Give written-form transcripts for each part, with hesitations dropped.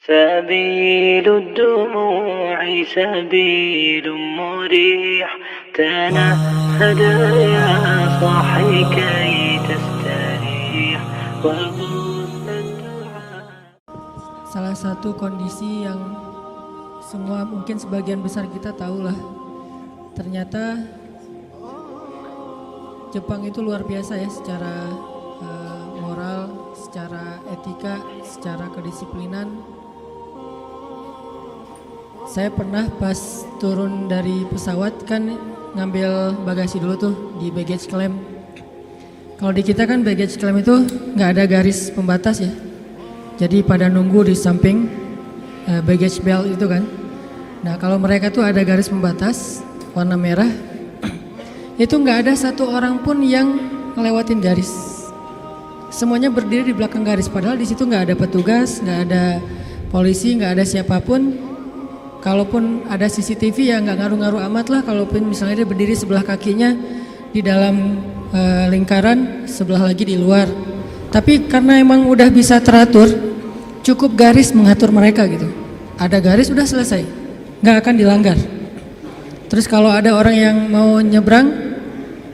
سبيل الدموع سبيل مريح تنهد يا صاحي كي تستريح Salah satu kondisi yang semua mungkin sebagian besar kita tahulah, ternyata Jepang itu luar biasa ya secara moral, secara etika, secara kedisiplinan. Saya pernah pas turun dari pesawat kan ngambil bagasi dulu tuh di baggage claim. Kalau di kita kan baggage claim itu nggak ada garis pembatas ya. Jadi pada nunggu di samping baggage belt itu kan. Nah kalau mereka tuh ada garis pembatas warna merah, itu nggak ada satu orang pun yang ngelewatin garis. Semuanya berdiri di belakang garis. Padahal di situ nggak ada petugas, nggak ada polisi, nggak ada siapapun. Kalaupun ada CCTV ya nggak ngaruh-ngaruh amat lah. Kalaupun misalnya dia berdiri sebelah kakinya di dalam lingkaran, sebelah lagi di luar. Tapi karena emang udah bisa teratur, cukup garis mengatur mereka gitu. Ada garis udah selesai, nggak akan dilanggar. Terus kalau ada orang yang mau nyebrang,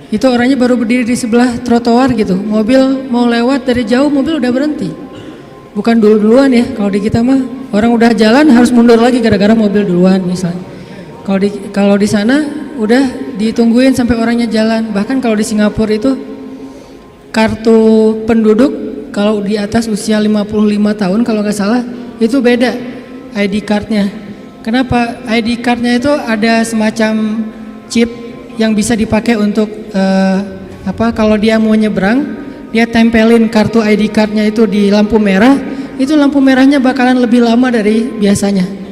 itu orangnya baru berdiri di sebelah trotoar gitu. Mobil mau lewat dari jauh, mobil udah berhenti. Bukan duluan ya, kalau di kita mah orang udah jalan harus mundur lagi gara-gara mobil duluan misalnya. Kalau di sana udah ditungguin sampai orangnya jalan. Bahkan kalau di Singapura itu kartu penduduk kalau di atas usia 55 tahun kalau nggak salah itu beda ID cardnya. Kenapa? ID cardnya itu ada semacam chip yang bisa dipakai untuk kalau dia mau nyebrang, dia tempelin kartu ID cardnya itu di lampu merah, itu lampu merahnya bakalan lebih lama dari biasanya.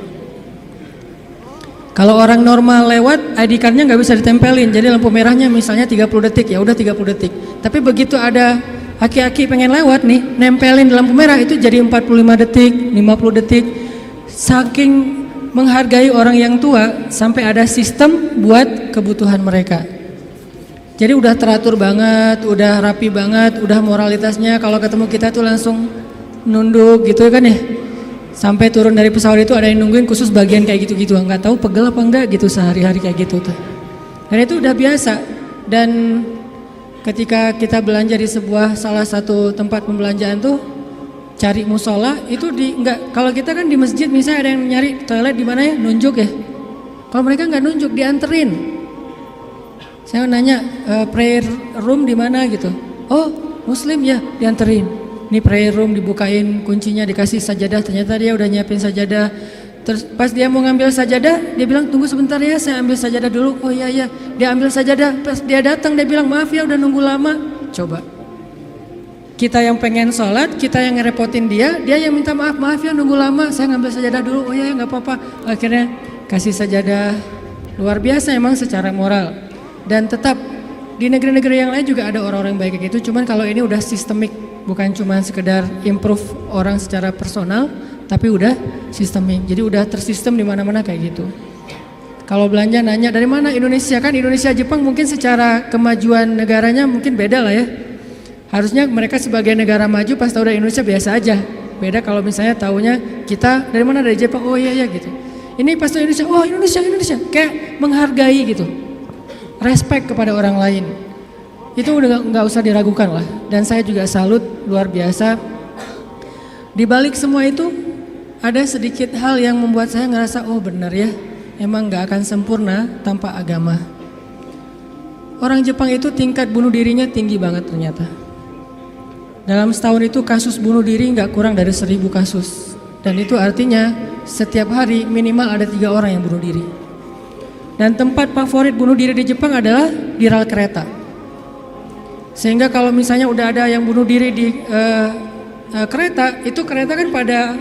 Kalau orang normal lewat, ID cardnya nggak bisa ditempelin, jadi lampu merahnya misalnya 30 detik, ya udah 30 detik. Tapi begitu ada aki-aki pengen lewat nih, nempelin di lampu merah itu jadi 45 detik, 50 detik. Saking menghargai orang yang tua, sampai ada sistem buat kebutuhan mereka. Jadi udah teratur banget, udah rapi banget, udah moralitasnya kalau ketemu kita tuh langsung nunduk gitu kan ya. Sampai turun dari pesawat itu ada yang nungguin khusus bagian kayak gitu-gitu, nggak tahu pegel apa enggak gitu sehari-hari kayak gitu tuh. Dan itu udah biasa. Dan ketika kita belanja di salah satu tempat pembelanjaan tuh cari musola itu kalau kita kan di masjid misalnya ada yang nyari toilet di mana ya, nunjuk ya. Kalau mereka nggak nunjuk, dianterin. Saya nanya prayer room di mana gitu. Oh Muslim ya, dianterin. Ini prayer room dibukain kuncinya, dikasih sajadah, ternyata dia udah nyiapin sajadah. Terus pas dia mau ngambil sajadah, dia bilang tunggu sebentar ya, saya ambil sajadah dulu. Oh iya, dia ambil sajadah. Pas dia datang dia bilang maaf ya udah nunggu lama. Coba kita yang pengen sholat, kita yang ngerepotin dia yang minta maaf ya nunggu lama, saya ngambil sajadah dulu. Oh iya nggak apa-apa. Akhirnya kasih sajadah. Luar biasa emang secara moral. Dan tetap di negeri-negeri yang lain juga ada orang-orang baik kayak gitu. Cuman kalau ini udah sistemik, bukan cuma sekedar improve orang secara personal, tapi udah sistemik. Jadi udah tersistem di mana-mana kayak gitu. Kalau belanja nanya dari mana Indonesia, kan Indonesia Jepang mungkin secara kemajuan negaranya mungkin beda lah ya. Harusnya mereka sebagai negara maju pas tahu dari Indonesia biasa aja. Beda kalau misalnya taunya kita dari mana, dari Jepang. Oh iya gitu. Ini pas tahu Indonesia, oh Indonesia, kayak menghargai gitu. Respect kepada orang lain. Itu udah nggak usah diragukan lah. Dan saya juga salut luar biasa. Di balik semua itu ada sedikit hal yang membuat saya ngerasa oh benar ya, emang nggak akan sempurna tanpa agama. Orang Jepang itu tingkat bunuh dirinya tinggi banget ternyata. Dalam setahun itu kasus bunuh diri nggak kurang dari 1000 kasus. Dan itu artinya setiap hari minimal ada 3 orang yang bunuh diri. Dan tempat favorit bunuh diri di Jepang adalah di rel kereta. Sehingga kalau misalnya udah ada yang bunuh diri di kereta, itu kereta kan pada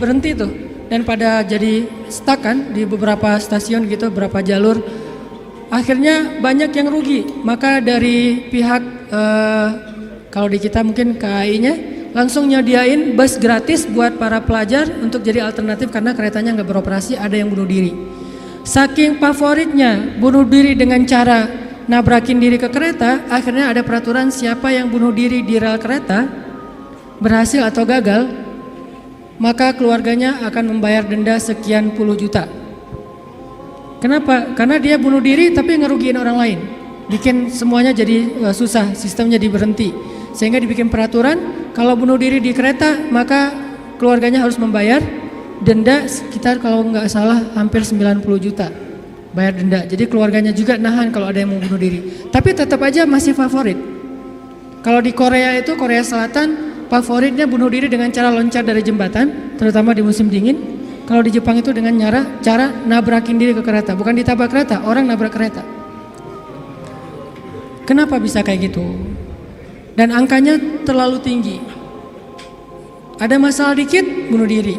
berhenti tuh. Dan pada jadi stuck kan di beberapa stasiun gitu, beberapa jalur. Akhirnya banyak yang rugi. Maka dari pihak kalau di kita mungkin KAI-nya langsung nyediain bus gratis buat para pelajar untuk jadi alternatif karena keretanya nggak beroperasi, ada yang bunuh diri. Saking favoritnya bunuh diri dengan cara nabrakin diri ke kereta, akhirnya ada peraturan siapa yang bunuh diri di rel kereta berhasil atau gagal maka keluarganya akan membayar denda sekian puluh juta. Kenapa? Karena dia bunuh diri tapi ngerugiin orang lain, bikin semuanya jadi susah, sistemnya jadi berhenti. Sehingga dibikin peraturan, kalau bunuh diri di kereta maka keluarganya harus membayar denda sekitar kalau nggak salah hampir 90 juta bayar denda. Jadi keluarganya juga nahan kalau ada yang mau bunuh diri. Tapi tetap aja masih favorit. Kalau di Korea itu, Korea Selatan, favoritnya bunuh diri dengan cara loncat dari jembatan, terutama di musim dingin. Kalau di Jepang itu dengan cara nabrakin diri ke kereta, bukan ditabrak kereta, orang nabrak kereta. Kenapa bisa kayak gitu? Dan angkanya terlalu tinggi. Ada masalah dikit, bunuh diri.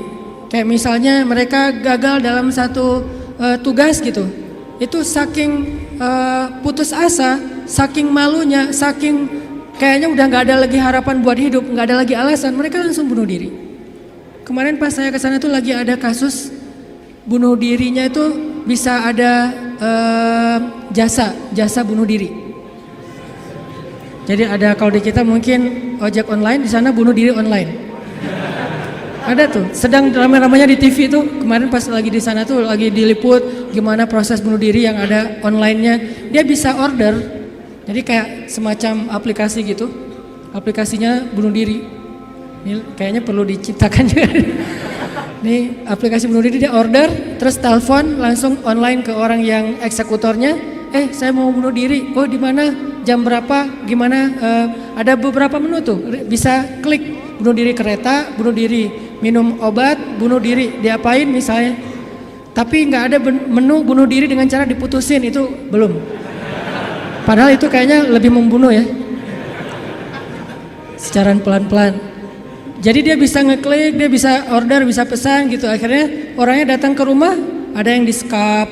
Kayak misalnya mereka gagal dalam satu tugas gitu. Itu saking putus asa, saking malunya, saking kayaknya udah nggak ada lagi harapan buat hidup, nggak ada lagi alasan, mereka langsung bunuh diri. Kemarin pas saya kesana tuh lagi ada kasus bunuh dirinya itu bisa ada jasa bunuh diri. Jadi ada, kalau di kita mungkin ojek online, di sana bunuh diri online. Ada tuh, sedang ramai-ramainya di TV tuh. Kemarin pas lagi di sana tuh lagi diliput gimana proses bunuh diri yang ada online-nya. Dia bisa order. Jadi kayak semacam aplikasi gitu. Aplikasinya bunuh diri. Ini kayaknya perlu diciptakan juga. Nih aplikasi bunuh diri, dia order, terus telepon langsung online ke orang yang eksekutornya. Saya mau bunuh diri. Oh, di mana? Jam berapa? Gimana? Ada beberapa menu tuh. Bisa klik bunuh diri kereta, bunuh diri minum obat, bunuh diri diapain misalnya. Tapi nggak ada menu bunuh diri dengan cara diputusin, itu belum. Padahal itu kayaknya lebih membunuh ya. Secara pelan-pelan. Jadi dia bisa ngeklik, dia bisa order, bisa pesan gitu. Akhirnya orangnya datang ke rumah, ada yang di-skap,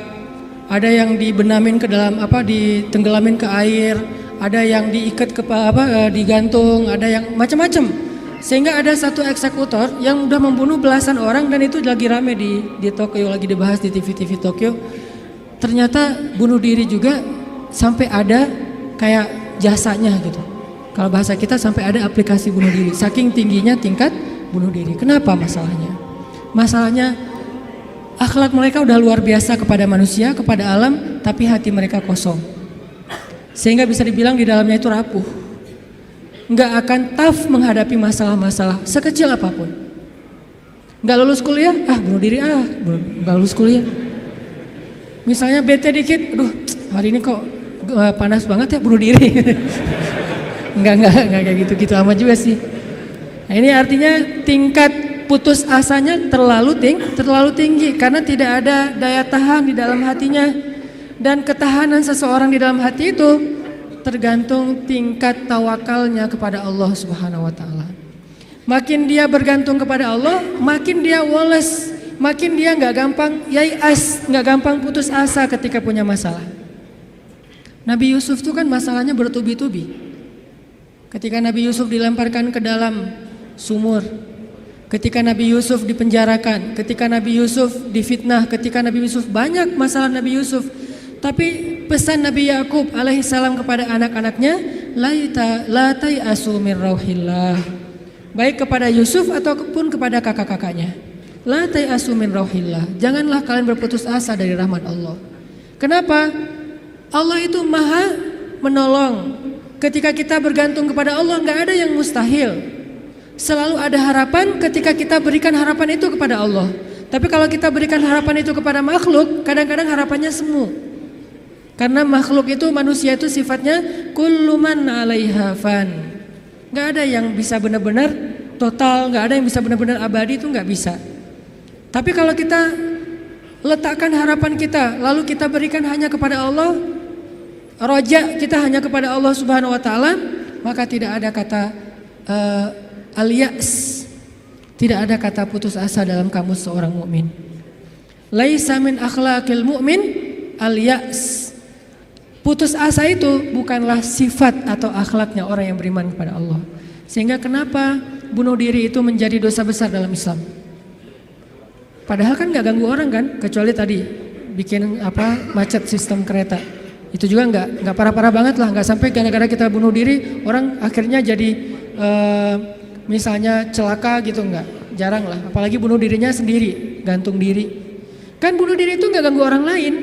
ada yang dibenamin ke dalam ditenggelamin ke air, ada yang diikat ke digantung, ada yang macam-macam. Sehingga ada satu eksekutor yang udah membunuh belasan orang, dan itu lagi rame di Tokyo, lagi dibahas di TV-TV Tokyo. Ternyata bunuh diri juga sampai ada kayak jasanya gitu. Kalau bahasa kita sampai ada aplikasi bunuh diri. Saking tingginya tingkat bunuh diri. Kenapa masalahnya? Masalahnya akhlak mereka udah luar biasa kepada manusia, kepada alam, tapi hati mereka kosong. Sehingga bisa dibilang di dalamnya itu rapuh. Nggak akan tough menghadapi masalah-masalah sekecil apapun. Nggak lulus kuliah, bunuh diri, nggak lulus kuliah. Misalnya bete dikit, aduh hari ini kok panas banget ya, bunuh diri. Enggak kayak gitu-gitu amat juga sih. Nah, ini artinya tingkat putus asanya terlalu tinggi karena tidak ada daya tahan di dalam hatinya. Dan ketahanan seseorang di dalam hati itu tergantung tingkat tawakalnya kepada Allah Subhanahu wa taala. Makin dia bergantung kepada Allah, makin dia woles, makin dia nggak gampang yai'as, nggak gampang putus asa ketika punya masalah. Nabi Yusuf tuh kan masalahnya bertubi-tubi. Ketika Nabi Yusuf dilemparkan ke dalam sumur, ketika Nabi Yusuf dipenjarakan, ketika Nabi Yusuf difitnah, ketika Nabi Yusuf, banyak masalah Nabi Yusuf. Tapi pesan Nabi Yakub alaihissalam kepada anak-anaknya, la tai'asu min rauhillah. Baik kepada Yusuf ataupun kepada kakak-kakaknya. La tai'asu min rauhillah. Janganlah kalian berputus asa dari rahmat Allah. Kenapa? Allah itu maha menolong. Ketika kita bergantung kepada Allah, nggak ada yang mustahil. Selalu ada harapan ketika kita berikan harapan itu kepada Allah. Tapi kalau kita berikan harapan itu kepada makhluk, kadang-kadang harapannya semu. Karena makhluk itu, manusia itu sifatnya kullu man 'alaiha fan. Nggak ada yang bisa benar-benar total, nggak ada yang bisa benar-benar abadi, itu nggak bisa. Tapi kalau kita letakkan harapan kita, lalu kita berikan hanya kepada Allah, roja kita hanya kepada Allah Subhanahu wa taala, maka tidak ada kata al-ya's, tidak ada kata putus asa dalam kamus seorang mukmin. Laisa min akhlaqil mu'min al-ya's. Putus asa itu bukanlah sifat atau akhlaknya orang yang beriman kepada Allah. Sehingga kenapa bunuh diri itu menjadi dosa besar dalam Islam? Padahal kan nggak ganggu orang kan, kecuali tadi bikin macet sistem kereta. Itu juga nggak parah-parah banget lah, nggak sampai gara-gara kita bunuh diri orang akhirnya jadi misalnya celaka gitu, nggak. jarang lah. Apalagi bunuh dirinya sendiri, gantung diri. Kan bunuh diri itu nggak ganggu orang lain.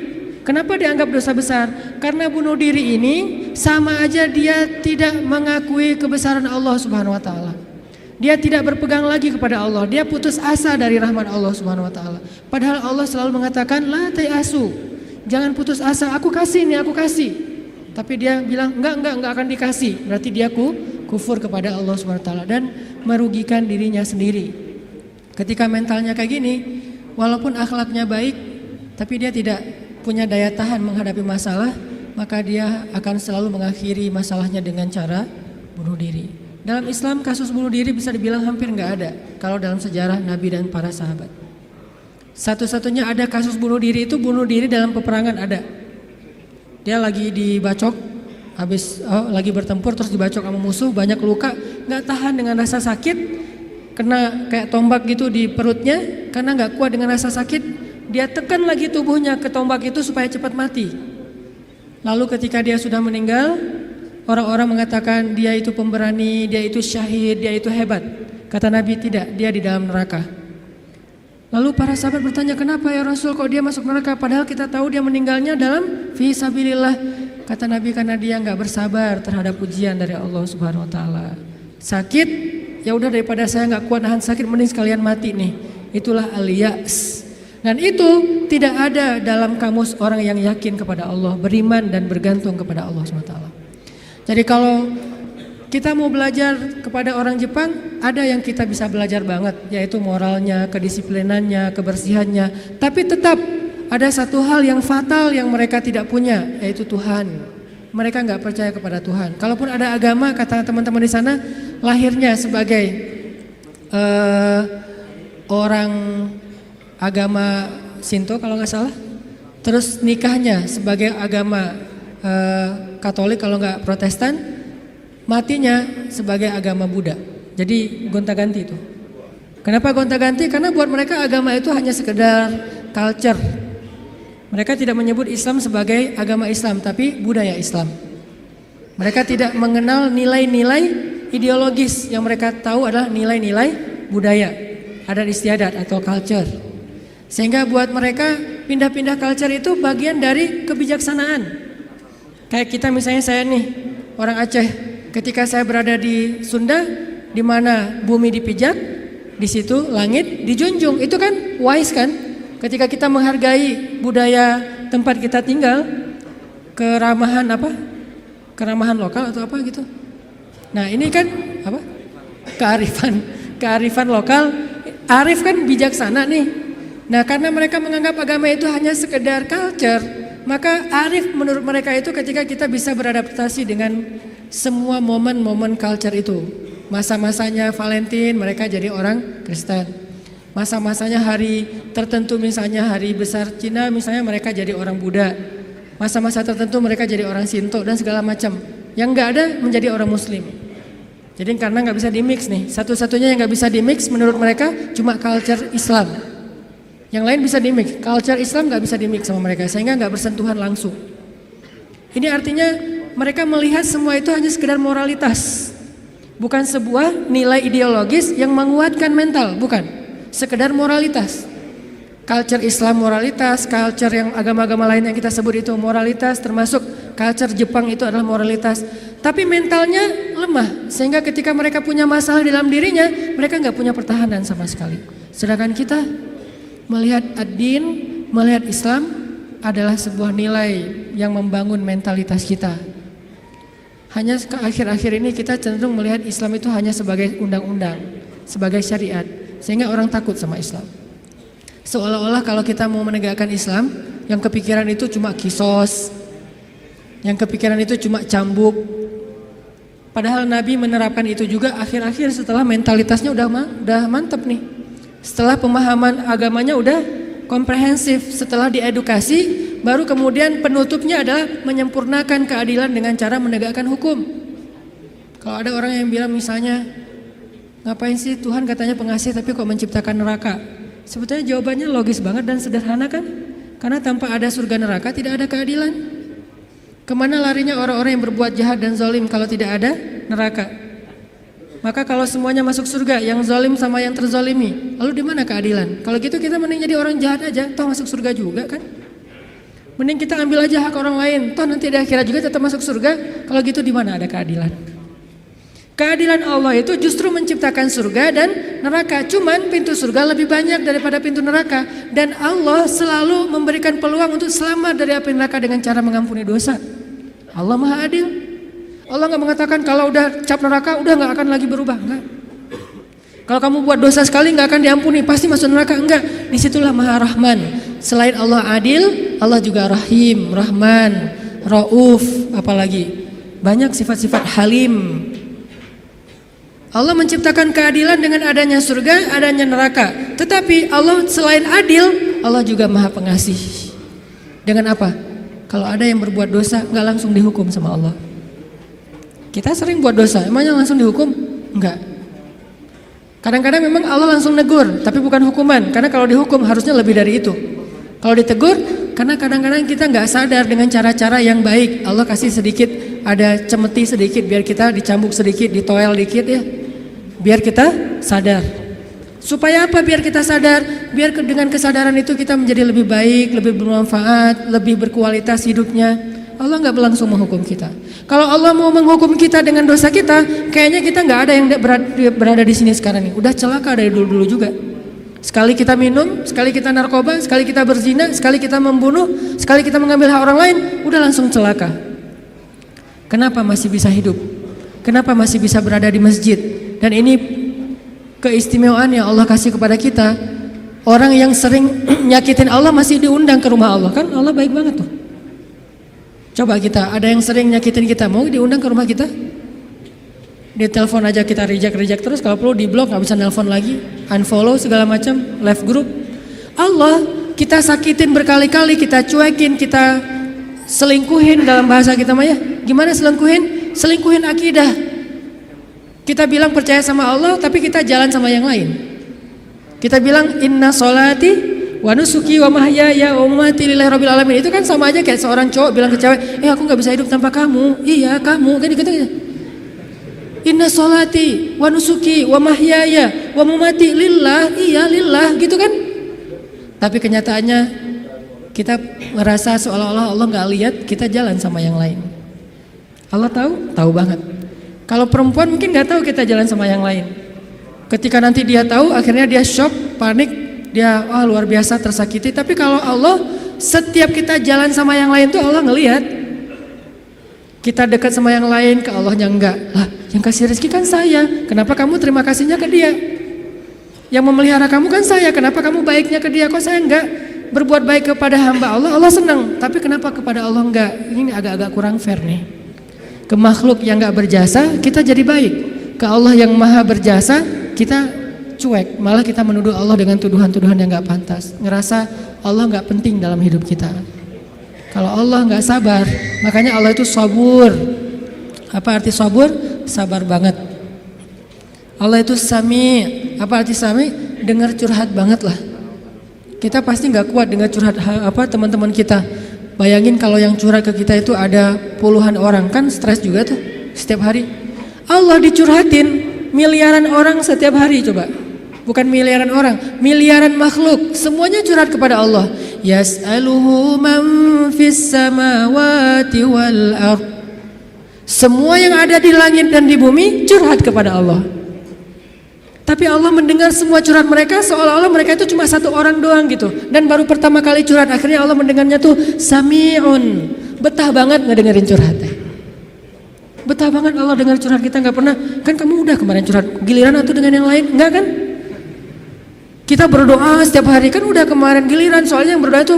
Kenapa dianggap dosa besar? Karena bunuh diri ini sama aja dia tidak mengakui kebesaran Allah Subhanahu wa taala. Dia tidak berpegang lagi kepada Allah. Dia putus asa dari rahmat Allah Subhanahu wa taala. Padahal Allah selalu mengatakan la tayasu. Jangan putus asa, aku kasih nih, aku kasih. Tapi dia bilang enggak akan dikasih. Berarti dia kufur kepada Allah Subhanahu wa taala dan merugikan dirinya sendiri. Ketika mentalnya kayak gini, walaupun akhlaknya baik, tapi dia tidak punya daya tahan menghadapi masalah, maka dia akan selalu mengakhiri masalahnya dengan cara bunuh diri. Dalam Islam kasus bunuh diri bisa dibilang hampir nggak ada kalau dalam sejarah Nabi dan para sahabat. Satu-satunya ada kasus bunuh diri itu bunuh diri dalam peperangan ada. Dia lagi dibacok, lagi bertempur terus dibacok sama musuh, banyak luka, nggak tahan dengan rasa sakit, kena kayak tombak gitu di perutnya, karena nggak kuat dengan rasa sakit, dia tekan lagi tubuhnya ke tombak itu supaya cepat mati. Lalu ketika dia sudah meninggal, orang-orang mengatakan dia itu pemberani, dia itu syahid, dia itu hebat. Kata Nabi tidak, dia di dalam neraka. Lalu para sahabat bertanya, kenapa ya Rasul kok dia masuk neraka? Padahal kita tahu dia meninggalnya dalam fi sabilillah. Kata Nabi karena dia nggak bersabar terhadap ujian dari Allah Subhanahu Wa Taala. Sakit, ya udah daripada saya nggak kuat nahan sakit, mending sekalian mati nih. Itulah al-ya'as. Dan itu tidak ada dalam kamus orang yang yakin kepada Allah, beriman dan bergantung kepada Allah Subhanahu Wa Taala. Jadi kalau kita mau belajar kepada orang Jepang, ada yang kita bisa belajar banget, yaitu moralnya, kedisiplinannya, kebersihannya. Tapi tetap ada satu hal yang fatal yang mereka tidak punya, yaitu Tuhan. Mereka nggak percaya kepada Tuhan. Kalaupun ada agama, kata teman-teman di sana, lahirnya sebagai orang agama Shinto kalau nggak salah, terus nikahnya sebagai agama Katolik kalau nggak Protestan, matinya sebagai agama Buddha. Jadi gonta-ganti itu. Kenapa gonta-ganti? Karena buat mereka agama itu hanya sekedar culture. Mereka tidak menyebut Islam sebagai agama Islam, tapi budaya Islam. Mereka tidak mengenal nilai-nilai ideologis, yang mereka tahu adalah nilai-nilai budaya, adat istiadat atau culture. Sehingga buat mereka pindah-pindah culture itu bagian dari kebijaksanaan. Kayak kita misalnya, saya nih orang Aceh, ketika saya berada di Sunda, di mana bumi dipijak, di situ langit dijunjung. Itu kan wise kan? Ketika kita menghargai budaya tempat kita tinggal, keramahan apa? Keramahan lokal atau apa gitu. Nah ini kan apa? Kearifan lokal. Arif kan bijaksana nih. Nah karena mereka menganggap agama itu hanya sekedar culture, maka arif menurut mereka itu ketika kita bisa beradaptasi dengan semua momen-momen culture itu. Masa-masanya Valentine mereka jadi orang Kristen. Masa-masanya hari tertentu misalnya hari besar Cina misalnya mereka jadi orang Buddha. Masa-masa tertentu mereka jadi orang Shinto dan segala macam. Yang enggak ada menjadi orang Muslim. Jadi karena nggak bisa dimix nih. Satu-satunya yang nggak bisa dimix menurut mereka cuma culture Islam. Yang lain bisa dimix, culture Islam nggak bisa dimix sama mereka, sehingga nggak bersentuhan langsung. Ini artinya mereka melihat semua itu hanya sekedar moralitas, bukan sebuah nilai ideologis yang menguatkan mental, bukan, sekedar moralitas. Culture Islam moralitas, culture yang agama-agama lain yang kita sebut itu moralitas, termasuk culture Jepang itu adalah moralitas. Tapi mentalnya lemah, sehingga ketika mereka punya masalah di dalam dirinya, mereka nggak punya pertahanan sama sekali. Sedangkan kita melihat ad-din, melihat Islam adalah sebuah nilai yang membangun mentalitas kita. Hanya ke akhir-akhir ini kita cenderung melihat Islam itu hanya sebagai undang-undang, sebagai syariat, sehingga orang takut sama Islam. Seolah-olah kalau kita mau menegakkan Islam, yang kepikiran itu cuma kisos, yang kepikiran itu cuma cambuk. Padahal Nabi menerapkan itu juga akhir-akhir setelah mentalitasnya udah mantep nih. Setelah pemahaman agamanya udah komprehensif, setelah diedukasi, baru kemudian penutupnya adalah menyempurnakan keadilan dengan cara menegakkan hukum. Kalau ada orang yang bilang misalnya, ngapain sih Tuhan katanya pengasih tapi kok menciptakan neraka? Sebetulnya jawabannya logis banget dan sederhana kan? Karena tanpa ada surga neraka tidak ada keadilan. Kemana larinya orang-orang yang berbuat jahat dan zalim kalau tidak ada neraka? Maka kalau semuanya masuk surga, yang zalim sama yang terzalimi, lalu di mana keadilan? Kalau gitu kita mending jadi orang jahat aja, toh masuk surga juga kan? Mending kita ambil aja hak orang lain, toh nanti di akhirat juga tetap masuk surga. Kalau gitu di mana ada keadilan? Keadilan Allah itu justru menciptakan surga dan neraka. Cuman pintu surga lebih banyak daripada pintu neraka. Dan Allah selalu memberikan peluang untuk selamat dari api neraka dengan cara mengampuni dosa. Allah Maha Adil. Allah nggak mengatakan kalau udah cap neraka udah nggak akan lagi berubah, enggak. Kalau kamu buat dosa sekali nggak akan diampuni, pasti masuk neraka, enggak. Disitulah Maha Rahman. Selain Allah adil, Allah juga Rahim, Rahman, Rauf, apalagi banyak sifat-sifat Halim. Allah menciptakan keadilan dengan adanya surga, adanya neraka. Tetapi Allah selain adil, Allah juga Maha Pengasih. Dengan apa? Kalau ada yang berbuat dosa nggak langsung dihukum sama Allah. Kita sering buat dosa, emangnya langsung dihukum? Enggak. Kadang-kadang memang Allah langsung negur, tapi bukan hukuman. Karena kalau dihukum harusnya lebih dari itu. Kalau ditegur, karena kadang-kadang kita nggak sadar dengan cara-cara yang baik. Allah kasih sedikit, ada cemeti sedikit, biar kita dicambuk sedikit, ditoel dikit ya. Biar kita sadar. Supaya apa? Biar kita sadar. Biar dengan kesadaran itu kita menjadi lebih baik, lebih bermanfaat, lebih berkualitas hidupnya. Allah nggak langsung menghukum kita. Kalau Allah mau menghukum kita dengan dosa kita, kayaknya kita nggak ada yang berada di sini sekarang nih. Udah celaka dari dulu-dulu juga. Sekali kita minum, sekali kita narkoba, sekali kita berzina, sekali kita membunuh, sekali kita mengambil hak orang lain, udah langsung celaka. Kenapa masih bisa hidup? Kenapa masih bisa berada di masjid? Dan ini keistimewaan yang Allah kasih kepada kita. Orang yang sering nyakitin Allah masih diundang ke rumah Allah, kan Allah baik banget tuh. Coba kita, ada yang sering nyakitin kita, mau diundang ke rumah kita? Dia telepon aja kita reject terus, kalau perlu di blok, nggak bisa nelpon lagi, unfollow segala macam, left group. Allah kita sakitin berkali-kali, kita cuekin, kita selingkuhin dalam bahasa kita Maya. Gimana selingkuhin? Selingkuhin akidah. Kita bilang percaya sama Allah, tapi kita jalan sama yang lain. Kita bilang inna sholati wa nusuki wa mahyaya wa mamati lillahi rabbil alamin. Itu kan sama aja kayak seorang cowok bilang ke cewek, aku nggak bisa hidup tanpa kamu. Iya kamu, kan gitu. Inna sholati wa nusuki wa mahyaya wa mamati lillah, iya lillah, gitu kan. Tapi kenyataannya kita merasa seolah-olah Allah nggak lihat, kita jalan sama yang lain. Allah tahu banget. Kalau perempuan mungkin nggak tahu kita jalan sama yang lain. Ketika nanti dia tahu, akhirnya dia shock, panik, dia luar biasa tersakiti. Tapi kalau Allah, setiap kita jalan sama yang lain tuh Allah ngelihat. Kita dekat sama yang lain, ke Allahnya enggak. Lah, yang kasih rezeki kan saya. Kenapa kamu terima kasihnya ke dia? Yang memelihara kamu kan saya. Kenapa kamu baiknya ke dia? Kok saya enggak? Berbuat baik kepada hamba Allah, Allah senang. Tapi kenapa kepada Allah enggak? Ini agak-agak kurang fair nih. Ke makhluk yang enggak berjasa, kita jadi baik. Ke Allah yang maha berjasa, kita cuek, malah kita menuduh Allah dengan tuduhan-tuduhan yang gak pantas. Ngerasa Allah gak penting dalam hidup kita. Kalau Allah gak sabar, makanya Allah itu sabur. Apa arti sabur? Sabar banget. Allah itu sami. Apa arti sami? Dengar curhat banget lah. Kita pasti gak kuat dengar curhat teman-teman kita. Bayangin kalau yang curhat ke kita itu ada puluhan orang, kan stres juga tuh setiap hari. Allah dicurhatin miliaran orang setiap hari, coba. Bukan miliaran orang, miliaran makhluk, semuanya curhat kepada Allah. Yas'aluhu man fis samawati wal ard. Semua yang ada di langit dan di bumi curhat kepada Allah. Tapi Allah mendengar semua curhat mereka seolah-olah mereka itu cuma satu orang doang gitu. Dan baru pertama kali curhat, akhirnya Allah mendengarnya tuh sami'un. Betah banget ngedengerin curhatnya. Betah banget Allah dengar curhat kita, nggak pernah. Kan kamu udah kemarin curhat, giliran atau dengan yang lain? Enggak kan? Kita berdoa setiap hari, kan udah kemarin giliran. Soalnya yang berdoa itu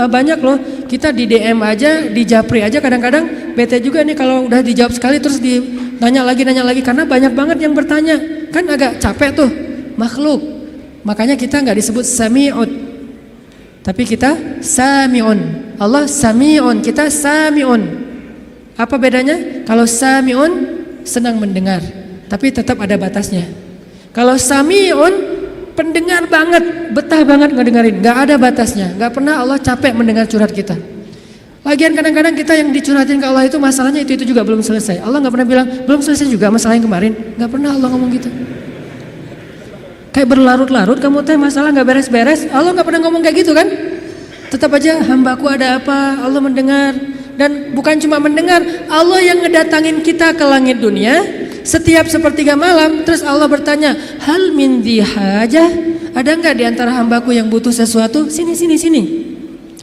banyak loh. Kita di DM aja, di japri aja kadang-kadang bete juga nih kalau udah dijawab sekali terus nanya lagi karena banyak banget yang bertanya. Kan agak capek tuh makhluk. Makanya kita nggak disebut sami'un, tapi kita sami'un. Allah sami'un, kita sami'un. Apa bedanya? Kalau sami'un senang mendengar, tapi tetap ada batasnya. Kalau sami'un pendengar banget, betah banget ngedengerin, nggak ada batasnya, nggak pernah Allah capek mendengar curhat kita. Lagian kadang-kadang kita yang dicurhatin ke Allah itu masalahnya itu juga belum selesai. Allah nggak pernah bilang belum selesai juga masalah yang kemarin. Nggak pernah Allah ngomong gitu. Kayak berlarut-larut kamu teh masalah nggak beres-beres. Allah nggak pernah ngomong kayak gitu kan? Tetap aja hambaku ada apa? Allah mendengar. Dan bukan cuma mendengar, Allah yang ngedatangin kita ke langit dunia setiap sepertiga malam. Terus Allah bertanya, hal min dihajah? Ada nggak di antara hambaku yang butuh sesuatu? Sini.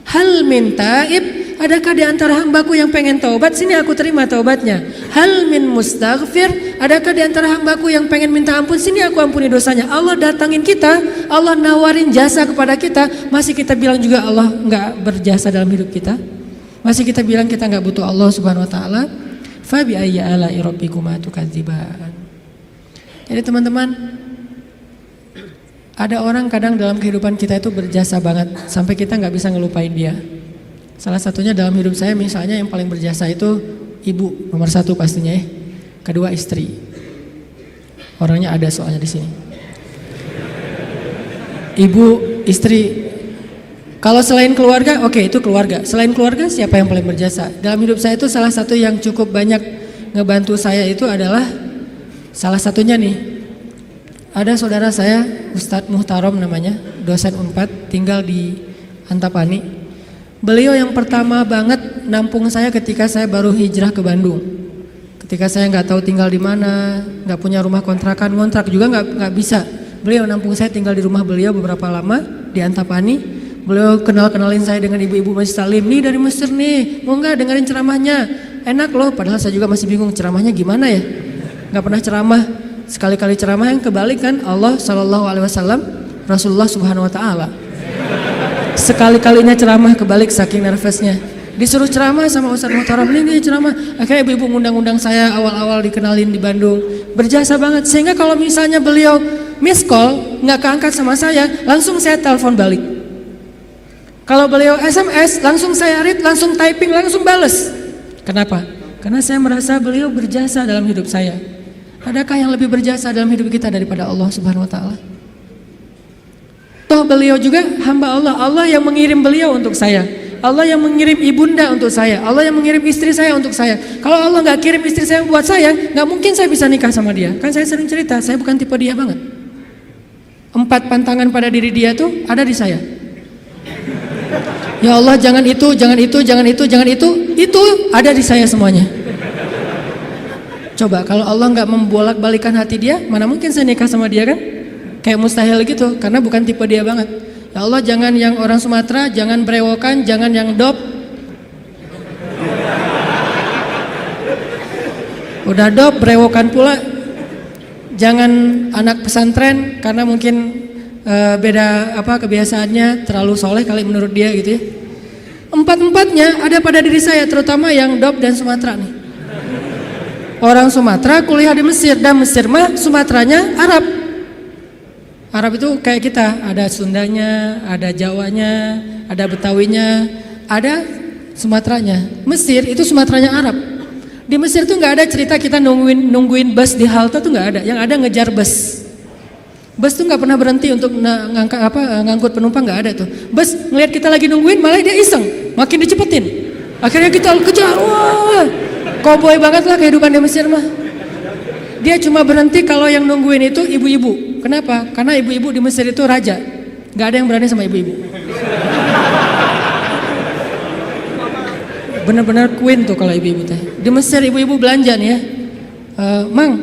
Hal min taib? Adakah di antara hambaku yang pengen taubat? Sini aku terima taubatnya. Hal min mustaghfir? Adakah di antara hambaku yang pengen minta ampun? Sini aku ampuni dosanya. Allah datangin kita, Allah nawarin jasa kepada kita. Masih kita bilang juga Allah nggak berjasa dalam hidup kita? Masih kita bilang kita nggak butuh Allah Subhanahu Wa Taala? Fa bi ayyi ala'i rabbikuma tukadziban. Jadi teman-teman, ada orang kadang dalam kehidupan kita itu berjasa banget sampai kita nggak bisa ngelupain dia. Salah satunya dalam hidup saya misalnya yang paling berjasa itu ibu nomor satu pastinya ya. Kedua istri. Orangnya ada soalnya di sini. Ibu, istri. Kalau selain keluarga, oke, itu keluarga. Selain keluarga siapa yang paling berjasa? Dalam hidup saya itu salah satu yang cukup banyak ngebantu saya itu adalah salah satunya nih. Ada saudara saya Ustadz Muhtarom namanya, dosen Unpad, tinggal di Antapani. Beliau yang pertama banget nampung saya ketika saya baru hijrah ke Bandung. Ketika saya nggak tahu tinggal di mana, nggak punya rumah kontrakan, ngontrak juga nggak bisa. Beliau nampung saya tinggal di rumah beliau beberapa lama di Antapani. Beliau kenalin saya dengan ibu-ibu Masjid Salim. Nih dari Mesir nih, mau nggak dengerin ceramahnya? Enak loh. Padahal saya juga masih bingung ceramahnya gimana ya. Nggak pernah ceramah. Sekali-kali ceramah yang kebalik kan Allah Shallallahu Alaihi Wasallam, Rasulullah Subhanahu Wa Taala. Sekali-kalinya ceramah kebalik saking nervousnya. Disuruh ceramah sama Ustadz Muhtaram, ini ceramah. Akhirnya ibu-ibu ngundang-undang saya awal-awal dikenalin di Bandung. Berjasa banget. Sehingga kalau misalnya beliau miss call, nggak keangkat sama saya, langsung saya telepon balik. Kalau beliau SMS, langsung saya read, langsung typing, langsung bales. Kenapa? Karena saya merasa beliau berjasa dalam hidup saya. Adakah yang lebih berjasa dalam hidup kita daripada Allah Subhanahu Wa Taala? Toh beliau juga hamba Allah. Allah yang mengirim beliau untuk saya. Allah yang mengirim ibunda untuk saya. Allah yang mengirim istri saya untuk saya. Kalau Allah nggak kirim istri saya buat saya, nggak mungkin saya bisa nikah sama dia. Kan saya sering cerita, saya bukan tipe dia banget. 4 pantangan pada diri dia tuh ada di saya. Ya Allah, jangan itu, jangan itu, jangan itu, jangan itu. Itu ada di saya semuanya. Coba kalau Allah nggak membolak-balikan hati dia, mana mungkin saya nikah sama dia kan? Kayak mustahil gitu, karena bukan tipe dia banget. Ya Allah, jangan yang orang Sumatera, jangan brewokan, jangan yang dop. Udah dop, brewokan pula. Jangan anak pesantren, karena mungkin beda kebiasaannya, terlalu soleh kali menurut dia gitu ya. 4-4-nya ada pada diri saya, terutama yang dop dan Sumatera nih. Orang Sumatera kuliah di Mesir, dan Mesir mah Sumateranya Arab. Arab itu kayak kita, ada Sundanya, ada Jawanya, ada Betawinya, ada Sumateranya. Mesir itu Sumateranya Arab. Di Mesir tuh nggak ada cerita kita nungguin bus di halte tuh nggak ada. Yang ada ngejar bus. Bus tuh nggak pernah berhenti untuk ngangkut penumpang, nggak ada tuh. Bus ngelihat kita lagi nungguin malah dia iseng, makin dicepetin. Akhirnya kita kejar, wah, koboi banget lah kehidupan di Mesir mah. Dia cuma berhenti kalau yang nungguin itu ibu-ibu. Kenapa? Karena ibu-ibu di Mesir itu raja. Gak ada yang berani sama ibu-ibu. Bener-bener queen tuh kalau ibu-ibu teh. Di Mesir ibu-ibu belanja nih ya. Mang,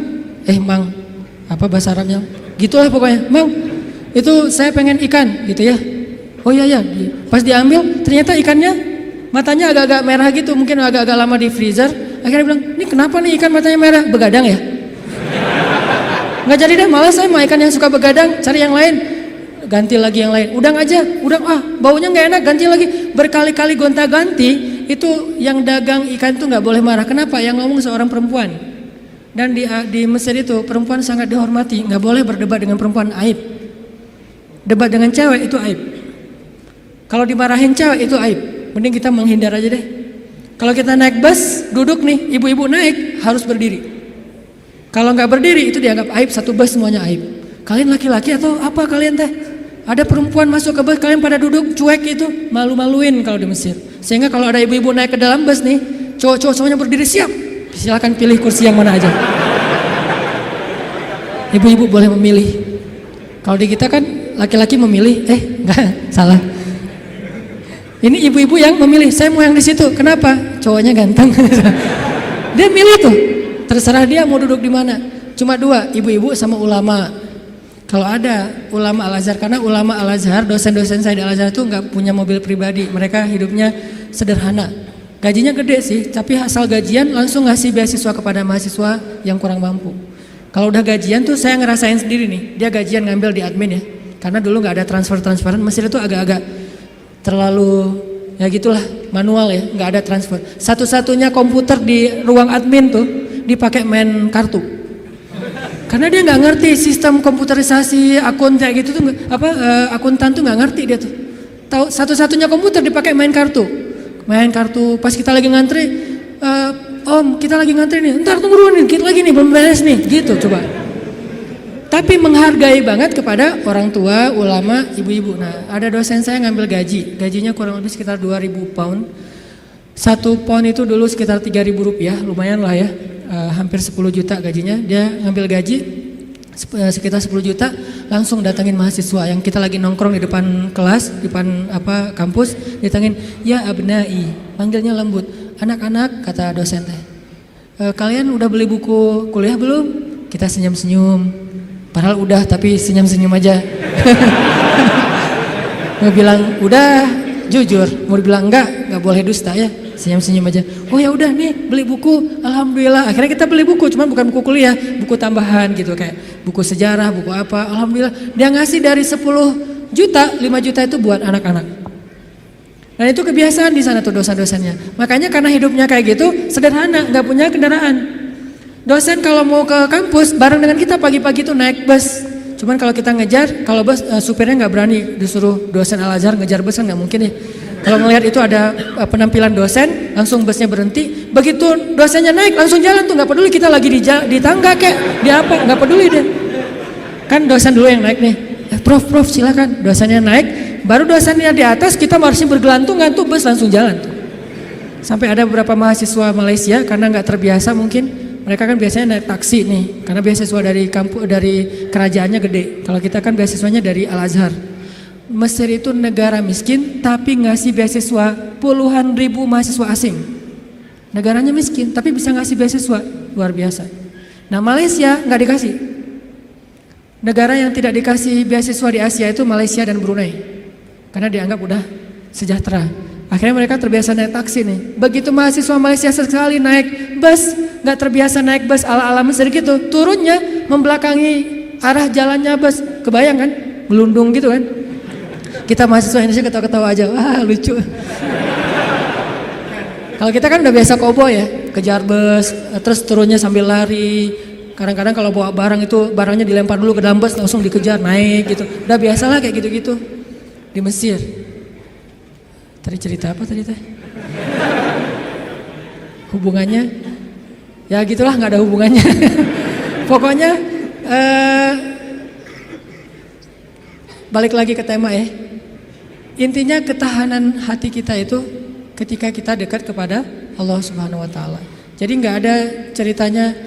apa bahasa Arabnya? Gitulah pokoknya. Mang, itu saya pengen ikan gitu ya. Oh iya. Pas diambil ternyata ikannya matanya agak-agak merah gitu. Mungkin agak-agak lama di freezer. Akhirnya bilang, ini kenapa nih ikan matanya merah? Begadang ya? Nggak jadi deh, malah saya mau ikan yang suka begadang, cari yang lain, ganti lagi yang lain. Udang aja, baunya nggak enak, ganti lagi. Berkali-kali gonta-ganti, itu yang dagang ikan itu nggak boleh marah. Kenapa? Yang ngomong seorang perempuan. Dan di Mesir itu perempuan sangat dihormati, nggak boleh berdebat dengan perempuan, aib. Debat dengan cewek itu aib. Kalau dimarahin cewek itu aib. Mending kita menghindar aja deh. Kalau kita naik bus, duduk nih, ibu-ibu naik harus berdiri. Kalau nggak berdiri itu dianggap aib, satu bus semuanya aib. Kalian laki-laki atau apa kalian teh? Ada perempuan masuk ke bus, kalian pada duduk cuek itu, malu-maluin kalau di Mesir. Sehingga kalau ada ibu-ibu naik ke dalam bus nih, cowok-cowok semuanya berdiri siap. Silakan pilih kursi yang mana aja. Ibu-ibu boleh memilih. Kalau di kita kan laki-laki memilih, enggak, salah. Ini ibu-ibu yang memilih, saya mau yang di situ. Kenapa? Cowoknya ganteng. Dia milih tuh. Terserah dia mau duduk di mana. Cuma dua, ibu-ibu sama ulama. Kalau ada ulama Al-Azhar, karena ulama Al-Azhar, dosen-dosen saya di Al-Azhar itu nggak punya mobil pribadi. Mereka hidupnya sederhana. Gajinya gede sih, tapi asal gajian langsung ngasih beasiswa kepada mahasiswa yang kurang mampu. Kalau udah gajian tuh saya ngerasain sendiri nih, dia gajian ngambil di admin ya. Karena dulu nggak ada transferan, Mesir itu agak-agak terlalu ya gitulah, manual ya, nggak ada transfer. Satu-satunya komputer di ruang admin tuh dipakai main kartu. Karena dia nggak ngerti sistem komputerisasi akun kayak gitu tuh, akuntan tuh nggak ngerti dia tuh. Tahu satu-satunya komputer dipakai main kartu. Pas kita lagi ngantri, Om kita lagi ngantri nih, ntar tunggu dulu nih, dikit lagi nih belum beres nih, gitu coba. Tapi menghargai banget kepada orang tua, ulama, ibu-ibu. Nah ada dosen saya ngambil gajinya kurang lebih sekitar 2.000 pound. 1 pound itu dulu sekitar 3.000 rupiah, lumayan lah ya, hampir 10 juta gajinya. Dia ngambil gaji sekitar 10 juta, langsung datangin mahasiswa yang kita lagi nongkrong di depan kelas, di depan kampus, datangin, ya abnai, panggilnya lembut, anak-anak, kata dosen teh, kalian udah beli buku kuliah belum? Kita senyum-senyum, padahal udah tapi senyum-senyum aja. Mau bilang udah, jujur, mau bilang enggak boleh dusta ya, senyum-senyum aja. Oh ya udah nih beli buku, alhamdulillah. Akhirnya kita beli buku, cuman bukan buku kuliah, buku tambahan gitu kayak buku sejarah, buku apa. Alhamdulillah dia ngasih dari 10 juta, 5 juta itu buat anak-anak. Dan itu kebiasaan di sana tuh dosen-dosennya. Makanya karena hidupnya kayak gitu, sederhana, nggak punya kendaraan. Dosen kalau mau ke kampus bareng dengan kita pagi-pagi tuh naik bus. Cuman kalau kita ngejar, kalau bus supirnya nggak berani, disuruh dosen Al-Azhar ngejar bus kan nggak mungkin ya. Kalau ngelihat itu ada penampilan dosen, langsung busnya berhenti. Begitu dosennya naik, langsung jalan tuh, nggak peduli kita lagi di tangga kayak di apa, nggak peduli deh. Kan dosen dulu yang naik nih. Prof silakan. Dosennya naik, baru dosennya di atas, kita masih bergelantungan tuh, bus langsung jalan tuh. Sampai ada beberapa mahasiswa Malaysia karena nggak terbiasa mungkin, mereka kan biasanya naik taksi nih, karena beasiswa dari kerajaannya gede. Kalau kita kan beasiswanya dari Al-Azhar. Mesir itu negara miskin tapi ngasih beasiswa puluhan ribu mahasiswa asing. Negaranya miskin tapi bisa ngasih beasiswa, luar biasa. Nah Malaysia nggak dikasih. Negara yang tidak dikasih beasiswa di Asia itu Malaysia dan Brunei, karena dianggap udah sejahtera. Akhirnya mereka terbiasa naik taksi nih. Begitu mahasiswa Malaysia sekali naik bus, nggak terbiasa naik bus ala-ala Mesir gitu, turunnya membelakangi arah jalannya bus. Kebayang kan? Melundung gitu kan? Kita mahasiswa Indonesia ketawa-ketawa aja, wah lucu. Kalau kita kan udah biasa koboy ya, kejar bus, terus turunnya sambil lari. Kadang-kadang kalau bawa barang itu, barangnya dilempar dulu ke dalam bus, langsung dikejar, naik gitu. Udah biasalah kayak gitu-gitu di Mesir. Tadi cerita apa tadi teh? Hubungannya? Ya gitulah, nggak ada hubungannya. Pokoknya balik lagi ke tema ya. Intinya ketahanan hati kita itu ketika kita dekat kepada Allah Subhanahu wa taala. Jadi nggak ada ceritanya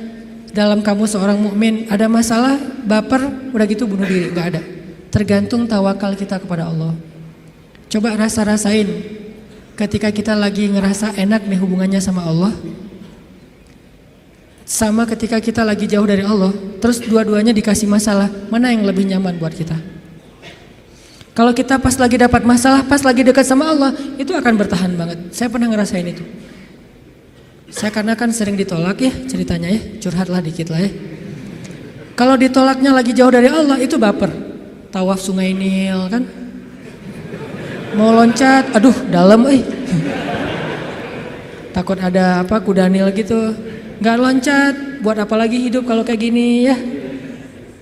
dalam kamu seorang mukmin ada masalah, baper, udah gitu bunuh diri, nggak ada. Tergantung tawakal kita kepada Allah. Coba rasain ketika kita lagi ngerasa enak nih hubungannya sama Allah, sama ketika kita lagi jauh dari Allah, terus dua-duanya dikasih masalah, mana yang lebih nyaman buat kita? Kalau kita pas lagi dapat masalah, pas lagi dekat sama Allah, itu akan bertahan banget. Saya pernah ngerasain itu. Saya karena kan sering ditolak ya ceritanya ya, curhatlah dikit lah ya. Kalau ditolaknya lagi jauh dari Allah, itu baper. Tawaf Sungai Nil kan, mau loncat, aduh dalam takut ada kuda Nil gitu, nggak loncat, buat apa lagi hidup kalau kayak gini ya.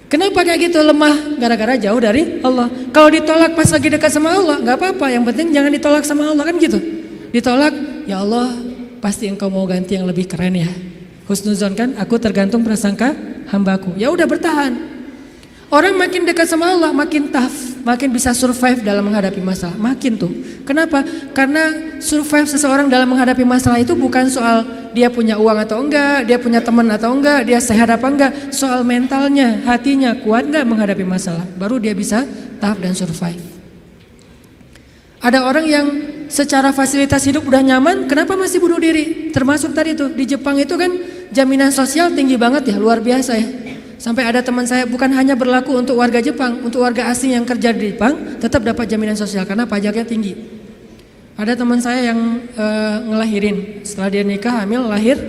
Kenapa kayak gitu? Lemah gara-gara jauh dari Allah. Kalau ditolak pas lagi dekat sama Allah, nggak apa-apa, yang penting jangan ditolak sama Allah kan gitu. Ditolak, ya Allah pasti engkau mau ganti yang lebih keren ya. Husnuzon kan, aku tergantung prasangka hambaku. Ya udah bertahan. Orang makin dekat sama Allah makin tough. makin bisa survive dalam menghadapi masalah. Makin tuh. Kenapa? Karena survive seseorang dalam menghadapi masalah itu bukan soal dia punya uang atau enggak, dia punya teman atau enggak, dia sehat apa enggak. Soal mentalnya, hatinya kuat enggak menghadapi masalah. Baru dia bisa tahap dan survive. Ada orang yang secara fasilitas hidup udah nyaman, kenapa masih bunuh diri? Termasuk tadi tuh, di Jepang itu kan jaminan sosial tinggi banget ya, luar biasa ya. Sampai ada teman saya, bukan hanya berlaku untuk warga Jepang, untuk warga asing yang kerja di Jepang tetap dapat jaminan sosial karena pajaknya tinggi. Ada teman saya yang ngelahirin, setelah dia nikah, hamil, lahir,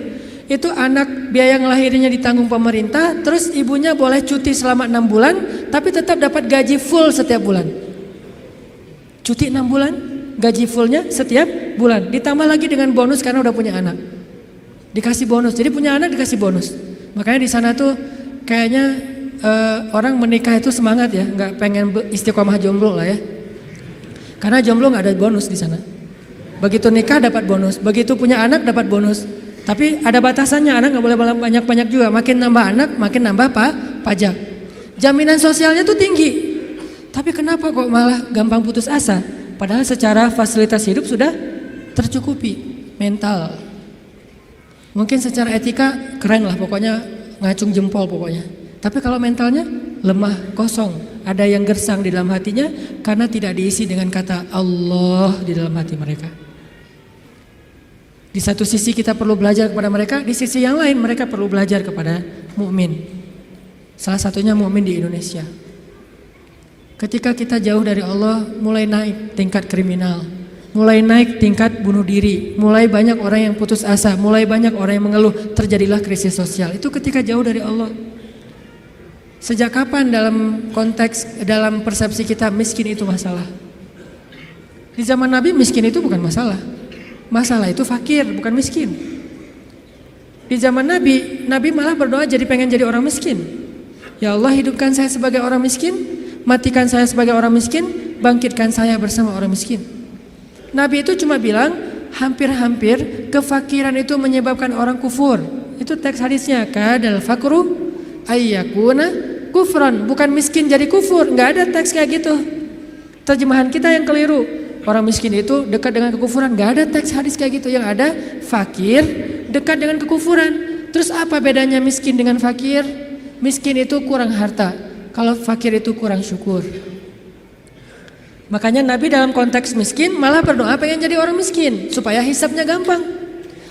itu anak biaya ngelahirinya ditanggung pemerintah, terus ibunya boleh cuti selama 6 bulan, tapi tetap dapat gaji full setiap bulan. Cuti 6 bulan, gaji fullnya setiap bulan, ditambah lagi dengan bonus karena udah punya anak. Dikasih bonus, jadi punya anak dikasih bonus. Makanya di sana tuh kayaknya orang menikah itu semangat ya, nggak pengen istiqomah jomblo lah ya. Karena jomblo nggak ada bonus di sana. Begitu nikah dapat bonus, begitu punya anak dapat bonus. Tapi ada batasannya, anak nggak boleh banyak-banyak juga. Makin nambah anak, makin nambah pajak. Jaminan sosialnya tuh tinggi. Tapi kenapa kok malah gampang putus asa? Padahal secara fasilitas hidup sudah tercukupi. Mental. Mungkin secara etika keren lah, pokoknya ngacung jempol pokoknya. Tapi kalau mentalnya lemah, kosong, ada yang gersang di dalam hatinya karena tidak diisi dengan kata Allah di dalam hati mereka. Di satu sisi kita perlu belajar kepada mereka, di sisi yang lain mereka perlu belajar kepada mukmin. Salah satunya mukmin di Indonesia. Ketika kita jauh dari Allah, mulai naik tingkat kriminal, mulai naik tingkat bunuh diri, mulai banyak orang yang putus asa, mulai banyak orang yang mengeluh, terjadilah krisis sosial. Itu ketika jauh dari Allah. Sejak kapan dalam persepsi kita miskin itu masalah? Di zaman Nabi miskin itu bukan masalah. Masalah itu fakir, bukan miskin. Di zaman Nabi malah berdoa pengen jadi orang miskin. Ya Allah, hidupkan saya sebagai orang miskin, matikan saya sebagai orang miskin, bangkitkan saya bersama orang miskin. Nabi itu cuma bilang hampir-hampir kefakiran itu menyebabkan orang kufur. Itu teks hadisnya, kadal fakru ayyakuna kufran, bukan miskin jadi kufur. Nggak ada teks kayak gitu. Terjemahan kita yang keliru. Orang miskin itu dekat dengan kekufuran. Nggak ada teks hadis kayak gitu. Yang ada fakir dekat dengan kekufuran. Terus apa bedanya miskin dengan fakir? Miskin itu kurang harta, kalau fakir itu kurang syukur. Makanya Nabi dalam konteks miskin malah berdoa pengen jadi orang miskin supaya hisabnya gampang.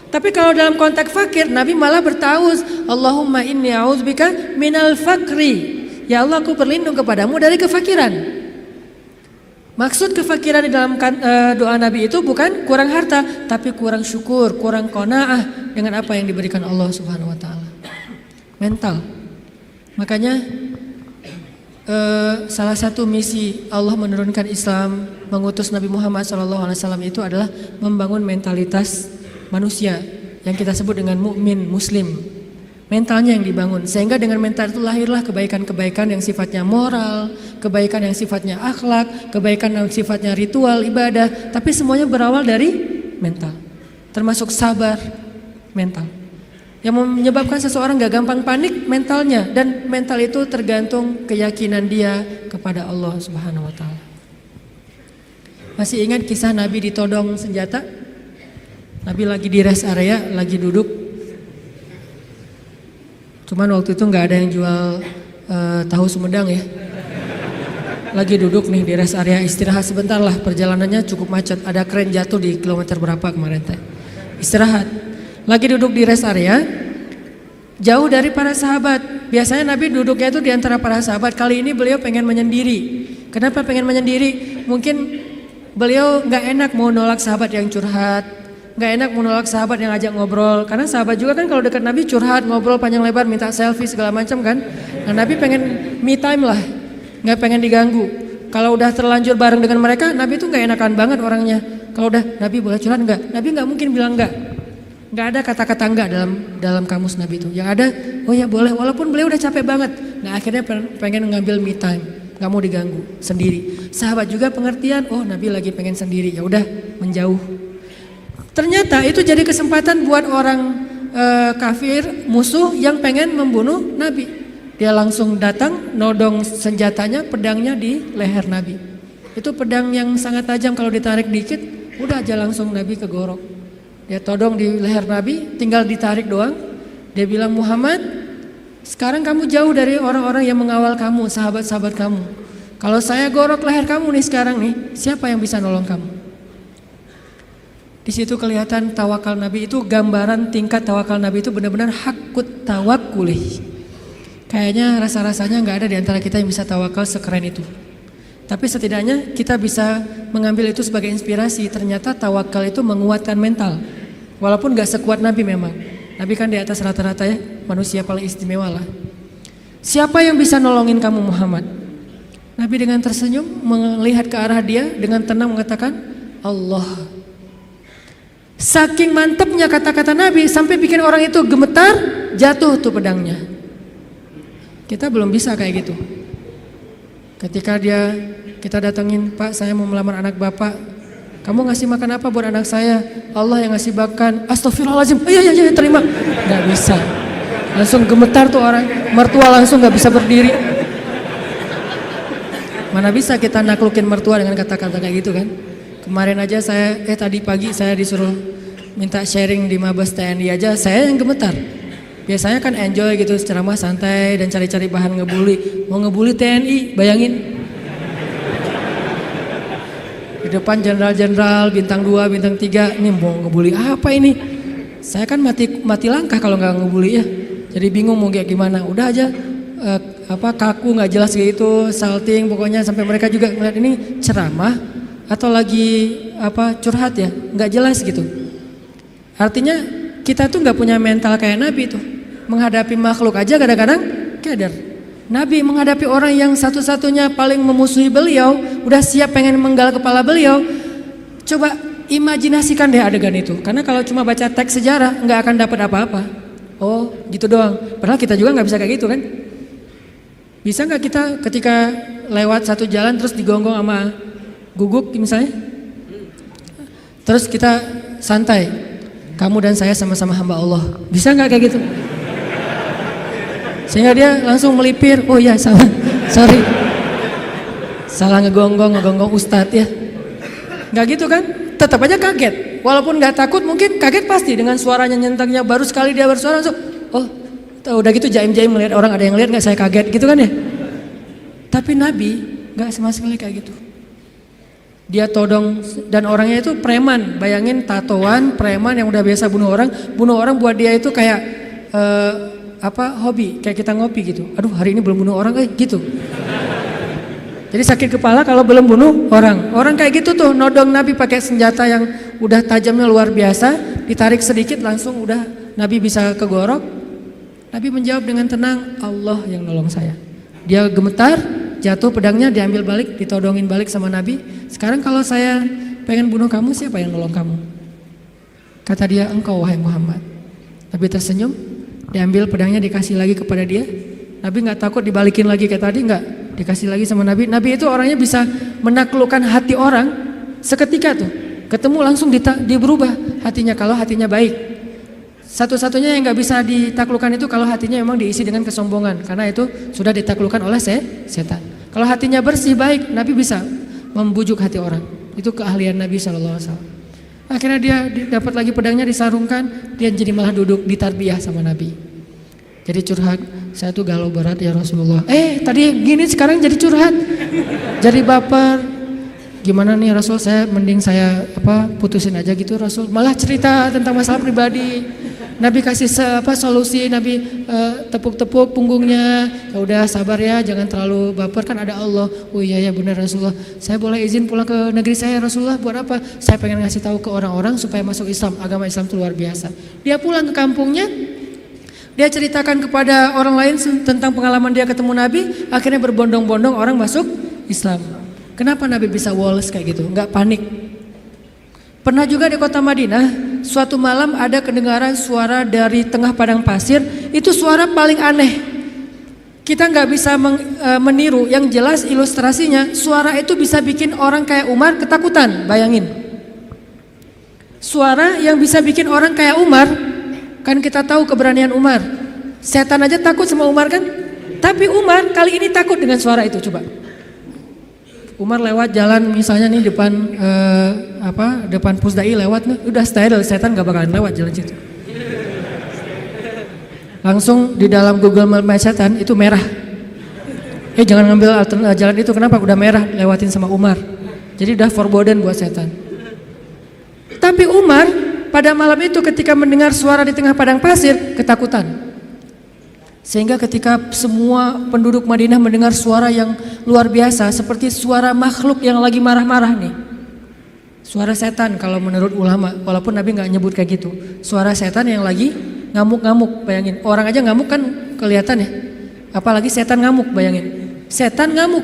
Tapi kalau dalam konteks fakir, Nabi malah bertauz, Allahumma inni a'udzubika minal fakri. Ya Allah, aku berlindung kepadamu dari kefakiran. Maksud kefakiran di dalam doa Nabi itu bukan kurang harta, tapi kurang syukur, kurang qanaah dengan apa yang diberikan Allah Subhanahu wa taala. Mental. Makanya salah satu misi Allah menurunkan Islam, mengutus Nabi Muhammad SAW itu adalah membangun mentalitas manusia yang kita sebut dengan mukmin muslim. Mentalnya yang dibangun, sehingga dengan mental itu lahirlah kebaikan-kebaikan yang sifatnya moral, kebaikan yang sifatnya akhlak, kebaikan yang sifatnya ritual, ibadah. Tapi semuanya berawal dari mental, termasuk sabar, mental. Yang menyebabkan seseorang gak gampang panik, mentalnya. Dan mental itu tergantung keyakinan dia kepada Allah Subhanahu wa ta'ala. Masih ingat kisah Nabi ditodong senjata? Nabi lagi di rest area, lagi duduk. Cuman waktu itu gak ada yang jual tahu Sumedang ya. Lagi duduk nih di rest area, istirahat sebentar lah, perjalanannya cukup macet. Ada kren jatuh di kilometer berapa kemarin teh. Istirahat. Lagi duduk di rest area, jauh dari para sahabat. Biasanya Nabi duduknya itu di antara para sahabat. Kali ini beliau pengen menyendiri. Kenapa pengen menyendiri? Mungkin beliau gak enak mau nolak sahabat yang curhat, gak enak mau nolak sahabat yang ajak ngobrol. Karena sahabat juga kan kalau dekat Nabi curhat, ngobrol panjang lebar, minta selfie segala macam kan. Nah Nabi pengen me time lah, gak pengen diganggu. Kalau udah terlanjur bareng dengan mereka, Nabi tuh gak enakan banget orangnya. Kalau udah Nabi boleh curhat enggak? Nabi gak mungkin bilang enggak. Nggak ada kata-kata enggak dalam kamus Nabi itu. Yang ada, oh ya boleh, walaupun beliau udah capek banget. Nah akhirnya pengen ngambil me time, nggak mau diganggu, sendiri. Sahabat juga pengertian, oh Nabi lagi pengen sendiri, ya udah menjauh. Ternyata itu jadi kesempatan buat orang kafir, musuh yang pengen membunuh Nabi. Dia langsung datang, nodong senjatanya, pedangnya di leher Nabi. Itu pedang yang sangat tajam, kalau ditarik dikit, udah aja langsung Nabi kegorok. Dia todong di leher Nabi, tinggal ditarik doang. Dia bilang, Muhammad, sekarang kamu jauh dari orang-orang yang mengawal kamu, sahabat-sahabat kamu. Kalau saya gorok leher kamu nih sekarang nih, siapa yang bisa nolong kamu? Di situ kelihatan tawakal Nabi itu, gambaran tingkat tawakal Nabi itu benar-benar hakut tawakulih. Kayaknya rasa-rasanya nggak ada di antara kita yang bisa tawakal sekeren itu. Tapi setidaknya kita bisa mengambil itu sebagai inspirasi. Ternyata tawakal itu menguatkan mental. Walaupun nggak sekuat Nabi memang. Nabi kan di atas rata-rata ya, manusia paling istimewa lah. Siapa yang bisa nolongin kamu Muhammad? Nabi dengan tersenyum melihat ke arah dia dengan tenang mengatakan, Allah. Saking mantepnya kata-kata Nabi sampai bikin orang itu gemetar, jatuh tuh pedangnya. Kita belum bisa kayak gitu. Ketika kita datengin, Pak saya mau melamar anak Bapak, kamu ngasih makan apa buat anak saya? Allah yang ngasih makan. Astagfirullahaladzim, iya terima. Gak bisa, langsung gemetar tuh orang. Mertua langsung gak bisa berdiri. Mana bisa kita naklukin mertua dengan kata-kata kayak gitu kan. Kemarin aja tadi pagi saya disuruh minta sharing di Mabes TNI aja, saya yang gemetar. Biasanya kan enjoy gitu, ceramah santai dan cari-cari bahan ngebully. Mau ngebully TNI, bayangin. Di depan jenderal-jenderal, bintang 2, bintang 3, ini mau ngebully apa ini? Saya kan mati langkah kalau nggak ngebully ya. Jadi bingung mau kayak gimana. Udah aja kaku nggak jelas gitu, salting pokoknya sampai mereka juga ngeliat ini ceramah atau lagi curhat ya, nggak jelas gitu. Artinya kita tuh nggak punya mental kayak Nabi tuh. Menghadapi makhluk aja kadang-kadang keder. Nabi menghadapi orang yang satu-satunya paling memusuhi beliau, udah siap pengen menggal kepala beliau. Coba imajinasikan deh adegan itu. Karena kalau cuma baca teks sejarah nggak akan dapat apa-apa. Oh gitu doang. Padahal kita juga nggak bisa kayak gitu kan. Bisa nggak kita ketika lewat satu jalan terus digonggong sama guguk misalnya? Terus kita santai. Kamu dan saya sama-sama hamba Allah. Bisa nggak kayak gitu? Sehingga dia langsung melipir, oh ya salah, sorry, salah ngegonggong ustadz ya. Nggak gitu kan? Tetap aja kaget. Walaupun nggak takut, mungkin kaget pasti dengan suaranya nyentangnya. Baru sekali dia bersuara langsung, oh udah gitu jaim-jaim melihat orang ada yang lihat nggak saya kaget gitu kan ya. Tapi Nabi nggak sama sekali kayak gitu. Dia todong dan orangnya itu preman. Bayangin tatoan preman yang udah biasa bunuh orang buat dia itu kayak hobi, kayak kita ngopi gitu. Aduh hari ini belum bunuh orang gitu. Jadi sakit kepala kalau belum bunuh orang. Orang kayak gitu tuh nodong Nabi pakai senjata yang udah tajamnya luar biasa, ditarik sedikit langsung udah Nabi bisa kegorok. Nabi menjawab dengan tenang, Allah yang nolong saya. Dia gemetar, jatuh pedangnya diambil balik, ditodongin balik sama Nabi. Sekarang kalau saya pengen bunuh kamu, siapa yang nolong kamu? Kata dia, engkau wahai Muhammad. Nabi tersenyum, diambil pedangnya dikasih lagi kepada dia. Nabi nggak takut dibalikin lagi kayak tadi, nggak, dikasih lagi sama Nabi. Nabi itu orangnya bisa menaklukkan hati orang seketika tuh. Ketemu langsung berubah hatinya kalau hatinya baik. Satu-satunya yang nggak bisa ditaklukkan itu kalau hatinya memang diisi dengan kesombongan, karena itu sudah ditaklukkan oleh setan. Kalau hatinya bersih baik, Nabi bisa membujuk hati orang. Itu keahlian Nabi SAW. Akhirnya dia dapat lagi pedangnya disarungkan, dia jadi malah duduk ditarbiyah sama Nabi. Jadi curhat, saya tuh galau berat ya Rasulullah. Tadi gini sekarang jadi curhat, jadi baper. Gimana nih Rasul, saya mending putusin aja gitu Rasul. Malah cerita tentang masalah pribadi. Nabi kasih solusi, Nabi tepuk-tepuk punggungnya. Ya udah sabar ya, jangan terlalu baper, kan ada Allah. Oh iya ya benar Rasulullah. Saya boleh izin pulang ke negeri saya Rasulullah, buat apa? Saya pengen ngasih tahu ke orang-orang supaya masuk Islam. Agama Islam itu luar biasa. Dia pulang ke kampungnya, dia ceritakan kepada orang lain tentang pengalaman dia ketemu Nabi. Akhirnya berbondong-bondong orang masuk Islam. Kenapa Nabi bisa woles kayak gitu? Nggak panik. Pernah juga di kota Madinah, suatu malam ada kedengaran suara dari tengah padang pasir. Itu suara paling aneh. Kita nggak bisa meniru, yang jelas ilustrasinya suara itu bisa bikin orang kayak Umar ketakutan. Bayangin, suara yang bisa bikin orang kayak Umar, kan kita tahu keberanian Umar. Setan aja takut sama Umar kan? Tapi Umar kali ini takut dengan suara itu. Coba Umar lewat jalan misalnya nih depan depan Pusdai lewat nih, udah steril, setan gak bakalan lewat jalan situ. Langsung di dalam Google Map setan itu merah. Jangan ngambil jalan itu, kenapa? Udah merah, lewatin sama Umar. Jadi udah forbidden buat setan. Tapi Umar pada malam itu ketika mendengar suara di tengah padang pasir, ketakutan. Sehingga ketika semua penduduk Madinah mendengar suara yang luar biasa, seperti suara makhluk yang lagi marah-marah nih. Suara setan kalau menurut ulama, walaupun Nabi gak nyebut kayak gitu. Suara setan yang lagi ngamuk-ngamuk, bayangin. Orang aja ngamuk kan kelihatan ya. Apalagi setan ngamuk, bayangin. Setan ngamuk,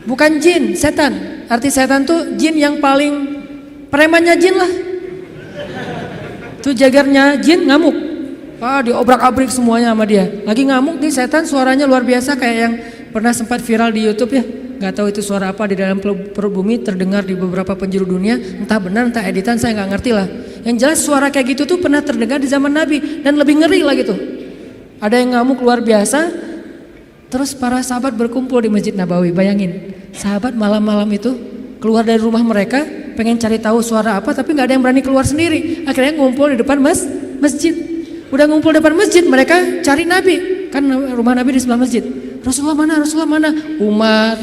bukan jin, setan. Arti setan tuh jin yang paling premannya jin lah. Tuh jagarnya jin ngamuk. Diobrak-abrik semuanya sama dia. Lagi ngamuk nih setan, suaranya luar biasa kayak yang pernah sempat viral di YouTube ya. Gak tahu itu suara apa di dalam perut bumi, terdengar di beberapa penjuru dunia. Entah benar entah editan, saya gak ngerti lah. Yang jelas suara kayak gitu tuh pernah terdengar di zaman Nabi dan lebih ngeri lah gitu. Ada yang ngamuk luar biasa. Terus para sahabat berkumpul di Masjid Nabawi. Bayangin, sahabat malam-malam itu keluar dari rumah mereka, pengen cari tahu suara apa, tapi gak ada yang berani keluar sendiri. Akhirnya ngumpul di depan masjid. Udah ngumpul depan masjid, mereka cari Nabi. Kan rumah Nabi di sebelah masjid. Rasulullah mana? Rasulullah mana? Umar.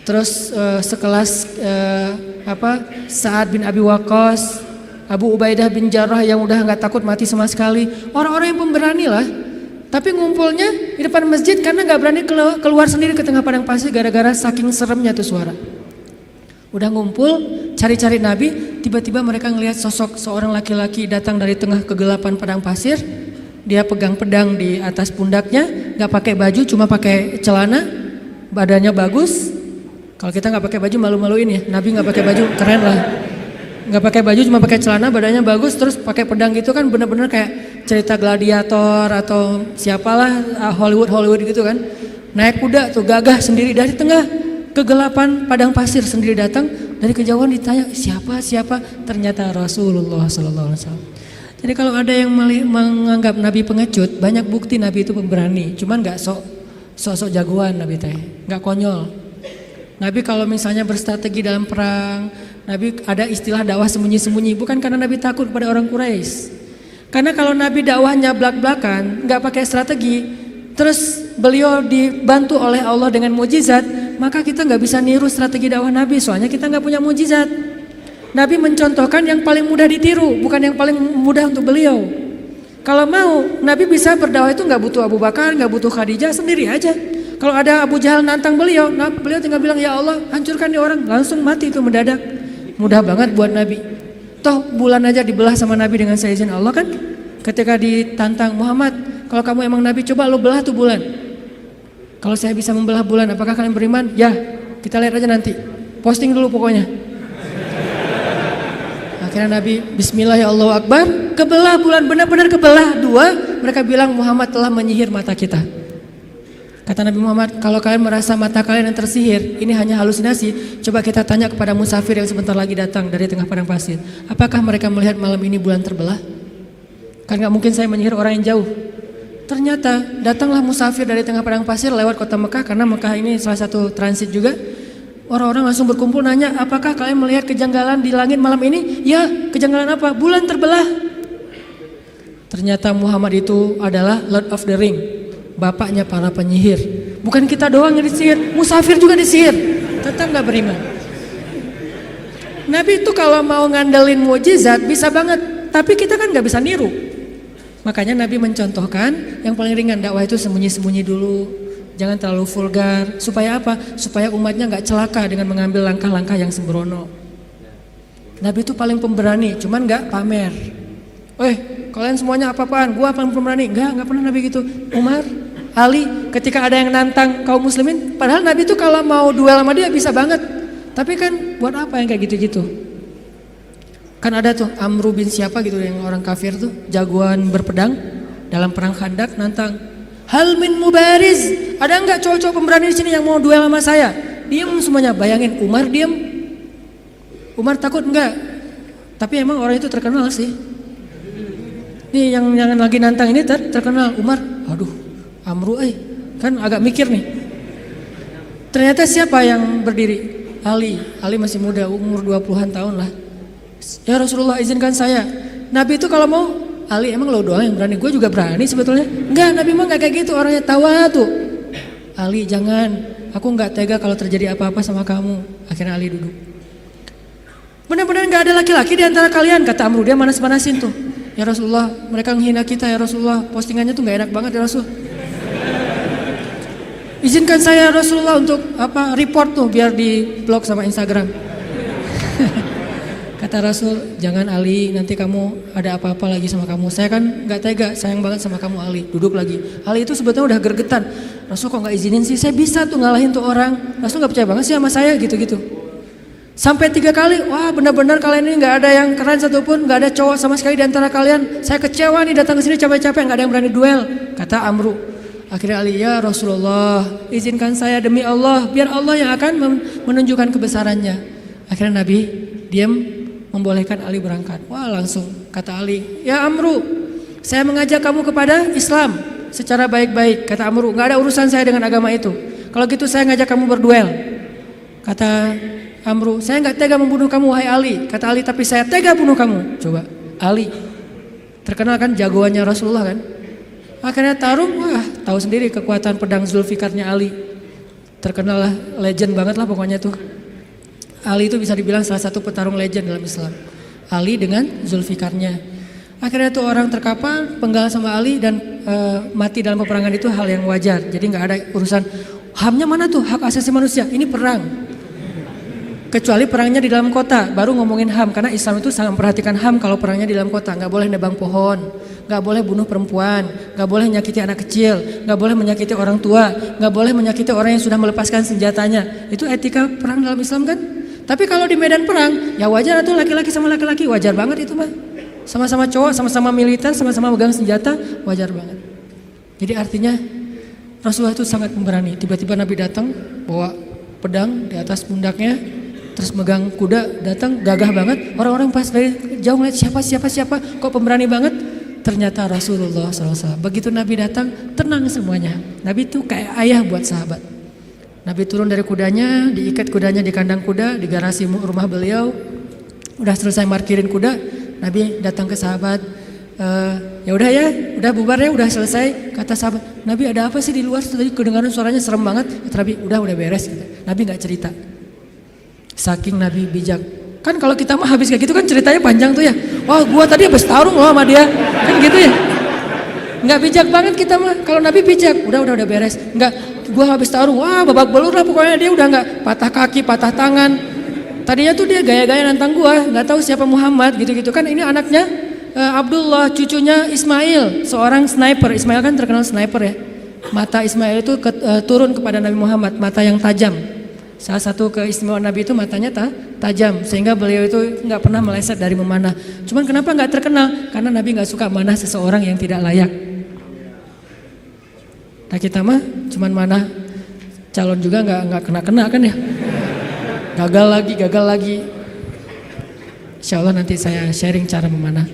Terus sekelas Sa'ad bin Abi Waqqas, Abu Ubaidah bin Jarrah yang udah gak takut mati sama sekali. Orang-orang yang pemberani lah. Tapi ngumpulnya di depan masjid karena gak berani keluar sendiri ke tengah padang pasir gara-gara saking seremnya tuh suara. Udah ngumpul, cari-cari Nabi, tiba-tiba mereka ngelihat sosok seorang laki-laki datang dari tengah kegelapan padang pasir. Dia pegang pedang di atas pundaknya, gak pakai baju, cuma pakai celana, badannya bagus. Kalau kita gak pakai baju malu-maluin ya, Nabi gak pakai baju, keren lah. Gak pakai baju, cuma pakai celana, badannya bagus, terus pakai pedang gitu kan bener-bener kayak cerita gladiator atau siapalah Hollywood gitu kan. Naik kuda tuh gagah sendiri dari tengah kegelapan padang pasir sendiri datang. Dari kejauhan ditanya siapa? Ternyata Rasulullah SAW. Jadi kalau ada yang menganggap Nabi pengecut, banyak bukti Nabi itu pemberani. Cuman nggak sok jagoan Nabi teh, nggak konyol. Nabi kalau misalnya berstrategi dalam perang, Nabi ada istilah dakwah sembunyi-sembunyi. Bukan karena Nabi takut pada orang Quraisy. Karena kalau Nabi dakwahnya belak-belakan, nggak pakai strategi, terus beliau dibantu oleh Allah dengan mujizat, maka kita nggak bisa niru strategi dakwah Nabi, soalnya kita nggak punya mujizat. Nabi mencontohkan yang paling mudah ditiru, bukan yang paling mudah untuk beliau. Kalau mau, Nabi bisa berdakwah itu nggak butuh Abu Bakar, nggak butuh Khadijah, sendiri aja. Kalau ada Abu Jahal nantang beliau, beliau tinggal bilang ya Allah hancurkan nih orang, langsung mati itu mendadak. Mudah banget buat Nabi. Toh bulan aja dibelah sama Nabi dengan seizin Allah kan. Ketika ditantang Muhammad, kalau kamu emang Nabi coba lo belah tuh bulan. Kalau saya bisa membelah bulan, apakah kalian beriman? Ya, kita lihat aja nanti. Posting dulu pokoknya. Akhirnya Nabi Bismillah ya Allahu Akbar, kebelah bulan, benar-benar kebelah dua. Mereka bilang Muhammad telah menyihir mata kita. Kata Nabi Muhammad, kalau kalian merasa mata kalian yang tersihir, ini hanya halusinasi. Coba kita tanya kepada musafir yang sebentar lagi datang dari tengah padang pasir. Apakah mereka melihat malam ini bulan terbelah? Kan gak mungkin saya menyihir orang yang jauh. Ternyata datanglah musafir dari tengah padang pasir lewat kota Mekah, karena Mekah ini salah satu transit juga. Orang-orang langsung berkumpul nanya, apakah kalian melihat kejanggalan di langit malam ini? Ya, kejanggalan apa? Bulan terbelah. Ternyata Muhammad itu adalah Lord of the Ring, bapaknya para penyihir. Bukan kita doang yang disihir, musafir juga disihir. Tetap gak beriman. Nabi itu kalau mau ngandelin mujizat bisa banget, tapi kita kan gak bisa niru. Makanya Nabi mencontohkan yang paling ringan, dakwah itu sembunyi-sembunyi dulu. Jangan terlalu vulgar. Supaya apa? Supaya umatnya gak celaka dengan mengambil langkah-langkah yang sembrono. Nabi itu paling pemberani, cuman gak pamer. Kalian semuanya apa-apaan? Gua paling pemberani. Gak pernah Nabi gitu. Umar, Ali, ketika ada yang nantang kaum muslimin, padahal Nabi itu kalau mau duel sama dia bisa banget. Tapi kan buat apa yang kayak gitu-gitu? Kan ada tuh Amru bin siapa gitu yang orang kafir tuh, jagoan berpedang dalam perang Khandak, nantang. Hal min mubariz, ada enggak cowok-cowok pemberani di sini yang mau duel sama saya? Diam semuanya, bayangin Umar diam. Umar takut enggak? Tapi emang orang itu terkenal sih. Nih yang lagi nantang ini terkenal. Umar, aduh Amru Kan agak mikir nih. Ternyata siapa yang berdiri? Ali masih muda, umur 20-an tahun lah. Ya Rasulullah, izinkan saya. Nabi itu kalau mau, Ali emang lo doang yang berani, gue juga berani sebetulnya. Enggak, Nabi mah gak kayak gitu, orangnya tawadu. Ali jangan, aku gak tega kalau terjadi apa-apa sama kamu. Akhirnya Ali duduk. Benar-benar gak ada laki-laki di antara kalian, kata Amru. Dia manas-manasin tuh. Ya Rasulullah, mereka menghina kita ya Rasulullah. Postingannya tuh gak enak banget ya Rasul. Izinkan saya Rasulullah untuk report tuh biar di blog sama Instagram. Kata Rasul, jangan Ali, nanti kamu ada apa-apa lagi sama kamu. Saya kan gak tega, sayang banget sama kamu Ali. Duduk lagi. Ali itu sebetulnya udah gergetan. Rasul kok gak izinin sih, saya bisa tuh ngalahin tuh orang. Rasul gak percaya banget sih sama saya gitu-gitu. Sampai 3 kali, wah benar-benar kalian ini gak ada yang keren satupun, gak ada cowok sama sekali di antara kalian. Saya kecewa nih datang ke sini capek-capek, gak ada yang berani duel. Kata Amru. Akhirnya Ali, ya Rasulullah, izinkan saya demi Allah, biar Allah yang akan menunjukkan kebesarannya. Akhirnya Nabi diam, membolehkan Ali berangkat. Wah langsung kata Ali, ya Amru, saya mengajak kamu kepada Islam secara baik-baik. Kata Amru, gak ada urusan saya dengan agama itu. Kalau gitu saya ngajak kamu berduel. Kata Amru, saya gak tega membunuh kamu wahai Ali. Kata Ali, tapi saya tega bunuh kamu. Coba, Ali terkenal kan jagoannya Rasulullah kan. Akhirnya tarung, wah tahu sendiri kekuatan pedang Zulfikarnya Ali. Terkenal lah, legend banget lah pokoknya tuh. Ali itu bisa dibilang salah satu petarung legend dalam Islam. Ali dengan Zulfikarnya. Akhirnya tuh orang terkapar, penggal sama Ali dan mati dalam peperangan itu hal yang wajar. Jadi nggak ada urusan HAM-nya mana tuh, hak asasi manusia. Ini perang. Kecuali perangnya di dalam kota, baru ngomongin HAM. Karena Islam itu sangat memperhatikan HAM kalau perangnya di dalam kota. Nggak boleh nebang pohon, nggak boleh bunuh perempuan, nggak boleh menyakiti anak kecil, nggak boleh menyakiti orang tua, nggak boleh menyakiti orang yang sudah melepaskan senjatanya. Itu etika perang dalam Islam kan? Tapi kalau di medan perang, ya wajar tuh laki-laki sama laki-laki, wajar banget itu mah. Sama-sama cowok, sama-sama militer, sama-sama megang senjata, wajar banget. Jadi artinya Rasulullah itu sangat pemberani. Tiba-tiba Nabi datang bawa pedang di atas pundaknya, terus megang kuda, datang gagah banget. Orang-orang pas dari jauh ngeliat siapa, kok pemberani banget. Ternyata Rasulullah SAW. Begitu Nabi datang, tenang semuanya. Nabi itu kayak ayah buat sahabat. Nabi turun dari kudanya, diikat kudanya di kandang kuda, di garasi rumah beliau. Udah selesai markirin kuda, Nabi datang ke sahabat. Ya udah ya, udah bubar ya, udah selesai. Kata sahabat, Nabi ada apa sih di luar? Tadi kedengaran suaranya serem banget. Kata Nabi, udah beres. Gitu. Nabi nggak cerita. Saking Nabi bijak. Kan kalau kita mah habis kayak gitu kan ceritanya panjang tuh ya. Wah gua tadi habis tarung loh sama dia. Kan gitu ya. Nggak bijak banget kita mah. Kalau Nabi bijak, udah beres. Nggak, gua habis tarung, wah babak belur lah pokoknya. Dia udah nggak patah kaki, patah tangan. Tadinya tuh dia gaya-gaya nantang gua, nggak tahu siapa Muhammad gitu-gitu kan. Ini anaknya Abdullah, cucunya Ismail, seorang sniper. Ismail kan terkenal sniper ya. Mata Ismail itu turun kepada Nabi Muhammad, mata yang tajam. Salah satu keistimewaan Nabi itu matanya tajam, sehingga beliau itu nggak pernah meleset dari memanah. Cuman kenapa nggak terkenal? Karena Nabi nggak suka manah seseorang yang tidak layak. Nah kita mah cuman manah calon juga nggak kena kan ya. Gagal lagi. Insya Allah nanti saya sharing cara memanah.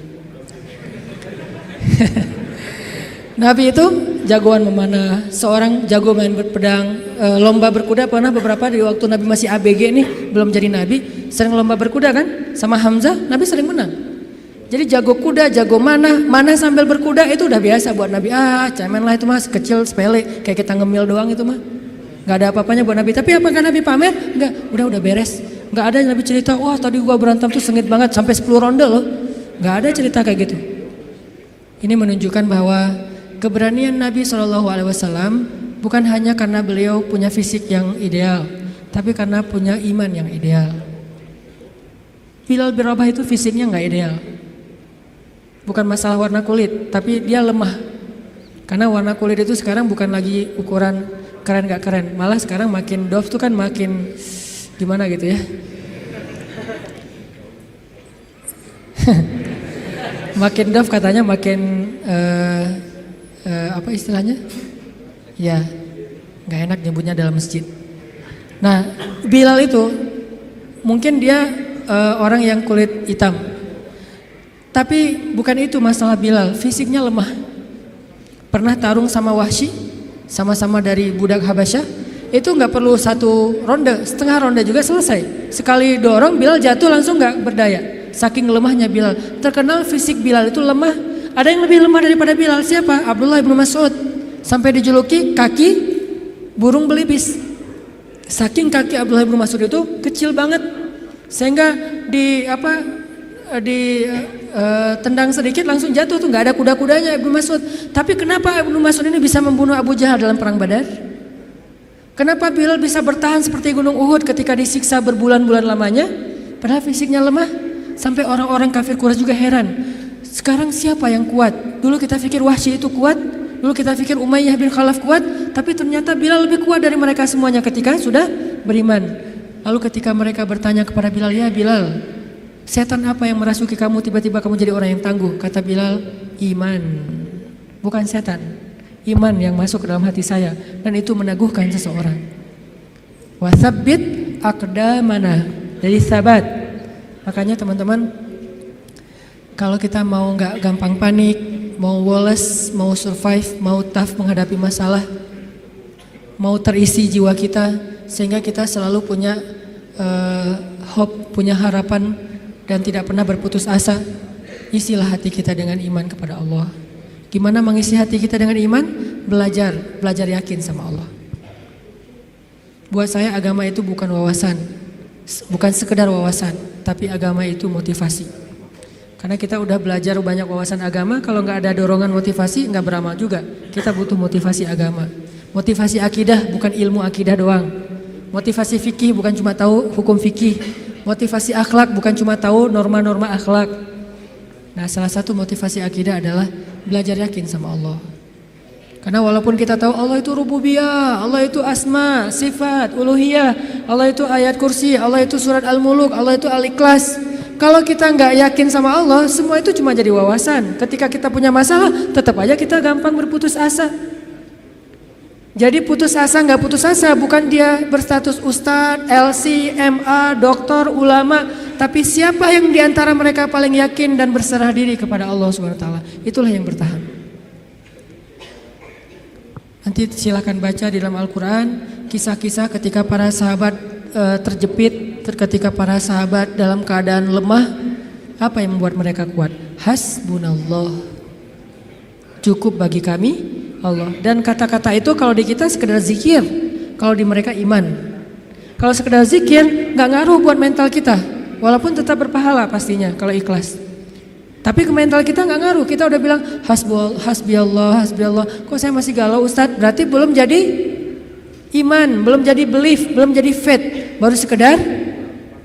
Nabi itu jagoan memanah, seorang jago main berpedang, lomba berkuda pernah beberapa di waktu Nabi masih ABG nih, belum jadi Nabi, sering lomba berkuda kan, sama Hamzah, Nabi sering menang. Jadi jago kuda, jago manah sambil berkuda itu udah biasa buat Nabi. Cemen lah itu mas, kecil sepele, kayak kita ngemil doang itu mah, nggak ada apa-apanya buat Nabi. Tapi apakah Nabi pamer? Enggak, udah beres. Nggak ada Nabi cerita, wah tadi gua berantem tuh sengit banget sampai 10 ronde loh. Nggak ada cerita kayak gitu. Ini menunjukkan bahwa keberanian Nabi SAW bukan hanya karena beliau punya fisik yang ideal, tapi karena punya iman yang ideal. Bilal bin Rabah itu fisiknya nggak ideal, bukan masalah warna kulit, tapi dia lemah. Karena warna kulit itu sekarang bukan lagi ukuran keren nggak keren, malah sekarang makin dof tuh kan makin gimana gitu ya. Makin dof katanya makin apa istilahnya? Ya, nggak enak nyebutnya dalam masjid. Nah, Bilal itu mungkin dia orang yang kulit hitam, tapi bukan itu masalah Bilal. Fisiknya lemah. Pernah tarung sama Wahsy, sama-sama dari budak Habasyah, itu nggak perlu satu ronde, setengah ronde juga selesai. Sekali dorong Bilal jatuh langsung nggak berdaya. Saking lemahnya Bilal. Terkenal fisik Bilal itu lemah. Ada yang lebih lemah daripada Bilal, siapa? Abdullah bin Mas'ud. Sampai dijuluki kaki burung belibis. Saking kaki Abdullah bin Mas'ud itu kecil banget, sehingga tendang sedikit langsung jatuh tuh, nggak ada kuda-kudanya Ibnu Mas'ud. Tapi kenapa Ibnu Mas'ud ini bisa membunuh Abu Jahal dalam perang Badar? Kenapa Bilal bisa bertahan seperti gunung Uhud ketika disiksa berbulan-bulan lamanya? Padahal fisiknya lemah. Sampai orang-orang kafir Quraisy juga heran. Sekarang siapa yang kuat? Dulu kita pikir Wahsy itu kuat, dulu kita pikir Umayyah bin Khalaf kuat, tapi ternyata Bilal lebih kuat dari mereka semuanya ketika sudah beriman. Lalu ketika mereka bertanya kepada Bilal, "Ya Bilal, setan apa yang merasuki kamu tiba-tiba kamu jadi orang yang tangguh?" Kata Bilal, "Iman, bukan setan. Iman yang masuk ke dalam hati saya dan itu meneguhkan seseorang." Wa tsabbit aqdamana, jadi sabat. Makanya teman-teman, kalau kita mau nggak gampang panik, mau woles, mau survive, mau tough menghadapi masalah, mau terisi jiwa kita sehingga kita selalu punya hope, punya harapan dan tidak pernah berputus asa, isilah hati kita dengan iman kepada Allah. Gimana mengisi hati kita dengan iman? Belajar yakin sama Allah. Buat saya agama itu bukan wawasan, bukan sekedar wawasan, tapi agama itu motivasi. Karena kita udah belajar banyak wawasan agama, kalau nggak ada dorongan motivasi nggak beramal juga. Kita butuh motivasi agama, motivasi akidah, bukan ilmu akidah doang. Motivasi fikih bukan cuma tahu hukum fikih, motivasi akhlak bukan cuma tahu norma-norma akhlak. Nah, salah satu motivasi akidah adalah belajar yakin sama Allah. Karena walaupun kita tahu Allah itu rububiyah, Allah itu asma, sifat, uluhiyah, Allah itu ayat kursi, Allah itu surat Al-Muluk, Allah itu Al-Ikhlas. Kalau kita nggak yakin sama Allah, semua itu cuma jadi wawasan. Ketika kita punya masalah, tetap aja kita gampang berputus asa. Jadi putus asa nggak putus asa, bukan dia berstatus ustadz, LC, MA, doktor, ulama, tapi siapa yang diantara mereka paling yakin dan berserah diri kepada Allah SWT, itulah yang bertahan. Nanti silakan baca di dalam Al-Quran kisah-kisah ketika para sahabat terjepit, ketika para sahabat dalam keadaan lemah, apa yang membuat mereka kuat? Hasbunallah, cukup bagi kami Allah. Dan kata-kata itu kalau di kita sekedar zikir, kalau di mereka iman. Kalau sekedar zikir nggak ngaruh buat mental kita, walaupun tetap berpahala pastinya kalau ikhlas. Tapi ke mental kita nggak ngaruh. Kita udah bilang hasbiyallah, kok saya masih galau Ustadz? Berarti belum jadi iman, belum jadi belief, belum jadi faith. Baru sekedar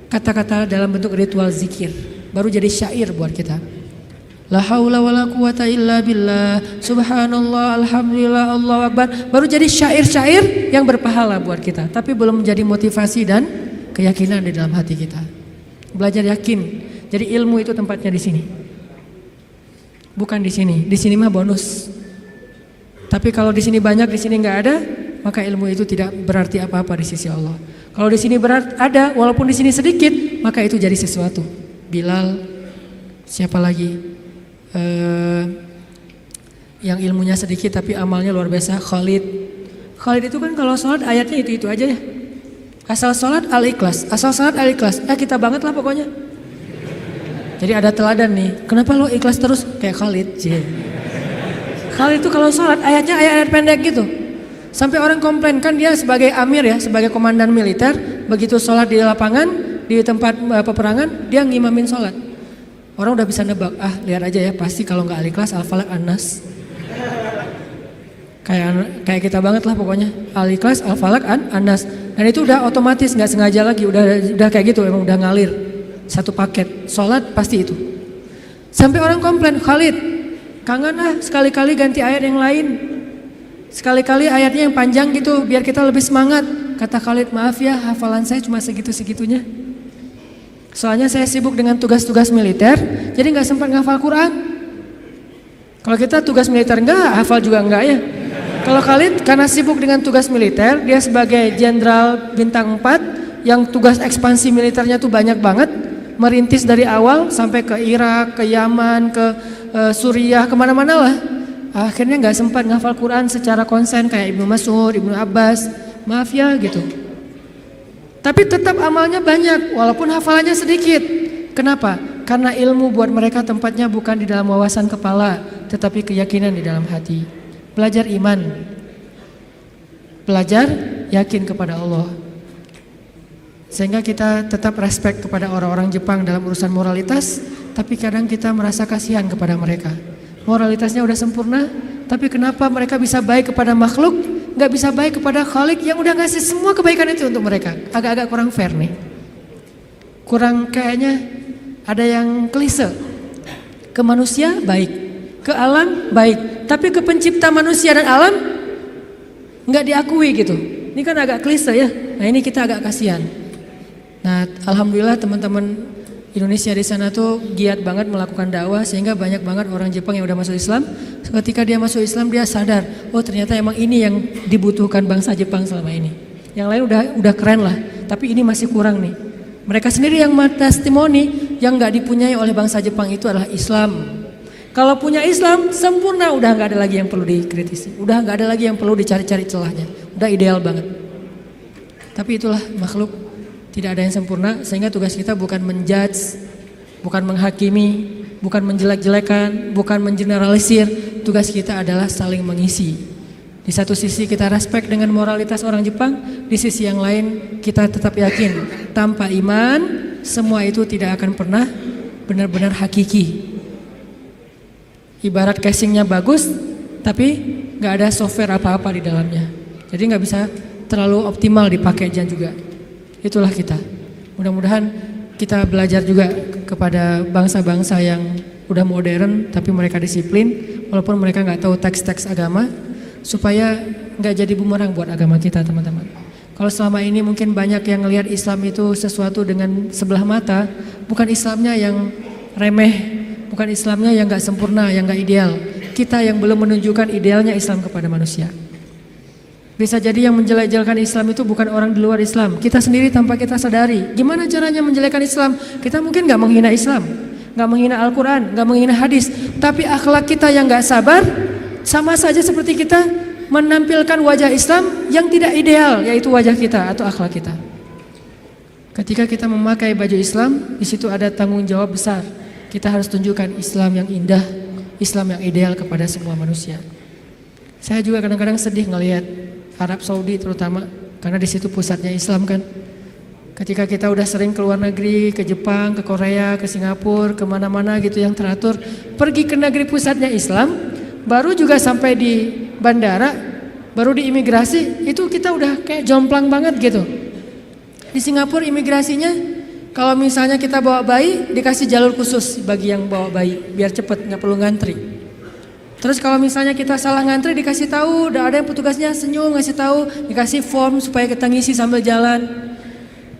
kata-kata dalam bentuk ritual zikir, baru jadi syair buat kita. La haula wala quwata illa billah, subhanallah, alhamdulillah, Allahu akbar. Baru jadi syair-syair yang berpahala buat kita, tapi belum menjadi motivasi dan keyakinan di dalam hati kita. Belajar yakin. Jadi ilmu itu tempatnya di sini. Bukan di sini. Di sini mah bonus. Tapi kalau di sini banyak, di sini nggak ada, maka ilmu itu tidak berarti apa-apa di sisi Allah. Kalau di sini ada, walaupun di sini sedikit, maka itu jadi sesuatu. Bilal, siapa lagi? Yang ilmunya sedikit tapi amalnya luar biasa, Khalid itu kan kalau sholat ayatnya itu aja ya. Asal sholat Al-Ikhlas, kita banget lah pokoknya. Jadi ada teladan nih, kenapa lo ikhlas terus kayak Khalid? Khalid itu kalau sholat ayatnya ayat pendek gitu. Sampai orang komplain, kan dia sebagai amir ya, sebagai komandan militer, begitu sholat di lapangan, di tempat peperangan, dia ngimamin sholat. Orang udah bisa nebak, lihat aja ya, pasti kalau nggak Al-Ikhlas, Al-Falaq, An-Nas. Kayak kita banget lah pokoknya, Al-Ikhlas, Al-Falaq, An-Nas. Dan itu udah otomatis, nggak sengaja lagi, udah kayak gitu, emang udah ngalir. Satu paket, sholat pasti itu. Sampai orang komplain, Khalid, kangen sekali-kali ganti ayat yang lain. Sekali-kali ayatnya yang panjang gitu, biar kita lebih semangat. Kata Khalid, maaf ya, hafalan saya cuma segitu-segitunya. Soalnya saya sibuk dengan tugas-tugas militer, jadi gak sempat ngafal Quran. Kalau kita tugas militer enggak, hafal juga enggak ya. Kalau Khalid karena sibuk dengan tugas militer, dia sebagai jenderal bintang 4 yang tugas ekspansi militernya tuh banyak banget, merintis dari awal sampai ke Irak, ke Yaman, ke Suriah, kemana-mana lah. akhirnya nggak sempat ngafal Quran secara konsen kayak Ibnu Mas'ud, Ibnu Abbas. Maaf ya gitu. Tapi tetap amalnya banyak walaupun hafalannya sedikit. Kenapa? Karena ilmu buat mereka tempatnya bukan di dalam wawasan kepala, tetapi keyakinan di dalam hati. Belajar iman. Belajar yakin kepada Allah. Sehingga kita tetap respect kepada orang-orang Jepang dalam urusan moralitas, tapi kadang kita merasa kasihan kepada mereka. Moralitasnya udah sempurna, tapi kenapa mereka bisa baik kepada makhluk, nggak bisa baik kepada Khalik yang udah ngasih semua kebaikan itu untuk mereka? Agak-agak kurang fair nih. Kurang kayaknya ada yang klise. Ke manusia baik, ke alam baik, tapi ke pencipta manusia dan alam nggak diakui gitu. Ini kan agak klise ya. Nah ini kita agak kasihan. Nah, alhamdulillah teman-teman Indonesia di sana tuh giat banget melakukan dakwah sehingga banyak banget orang Jepang yang udah masuk Islam. Ketika dia masuk Islam dia sadar, oh ternyata emang ini yang dibutuhkan bangsa Jepang selama ini. Yang lain udah keren lah, tapi ini masih kurang nih. Mereka sendiri yang testimoni yang nggak dipunyai oleh bangsa Jepang itu adalah Islam. Kalau punya Islam sempurna, udah nggak ada lagi yang perlu dikritisi, udah nggak ada lagi yang perlu dicari-cari celahnya, udah ideal banget. Tapi itulah makhluk. Tidak ada yang sempurna, sehingga tugas kita bukan menjudge, bukan menghakimi, bukan menjelek-jelekan, bukan mengeneralisir. Tugas kita adalah saling mengisi. Di satu sisi kita respect dengan moralitas orang Jepang, di sisi yang lain kita tetap yakin tanpa iman semua itu tidak akan pernah benar-benar hakiki. Ibarat casingnya bagus, tapi nggak ada software apa-apa di dalamnya. Jadi nggak bisa terlalu optimal dipakai juga. Itulah kita. Mudah-mudahan kita belajar juga kepada bangsa-bangsa yang udah modern tapi mereka disiplin walaupun mereka nggak tahu teks-teks agama supaya nggak jadi bumerang buat agama kita teman-teman. Kalau selama ini mungkin banyak yang ngelihat Islam itu sesuatu dengan sebelah mata, bukan Islamnya yang remeh, bukan Islamnya yang nggak sempurna, yang nggak ideal. Kita yang belum menunjukkan idealnya Islam kepada manusia. Bisa jadi yang menjelek-jelekan Islam itu bukan orang di luar Islam, kita sendiri tanpa kita sadari. Gimana caranya menjelekkan Islam? Kita mungkin gak menghina Islam, gak menghina Al-Quran, gak menghina hadis, tapi akhlak kita yang gak sabar, sama saja seperti kita menampilkan wajah Islam yang tidak ideal, yaitu wajah kita atau akhlak kita. Ketika kita memakai baju Islam, di situ ada tanggung jawab besar. Kita harus tunjukkan Islam yang indah, Islam yang ideal kepada semua manusia. Saya juga kadang-kadang sedih ngelihat Arab Saudi terutama, karena di situ pusatnya Islam kan. Ketika kita udah sering ke luar negeri, ke Jepang, ke Korea, ke Singapura, kemana-mana gitu yang teratur, pergi ke negeri pusatnya Islam, baru juga sampai di bandara, baru di imigrasi, itu kita udah kayak jomplang banget gitu. Di Singapura imigrasinya, kalau misalnya kita bawa bayi, dikasih jalur khusus bagi yang bawa bayi, biar cepet, nggak perlu ngantri. Terus kalau misalnya kita salah ngantri dikasih tahu, udah ada yang petugasnya senyum ngasih tahu, dikasih form supaya kita ngisi sambil jalan.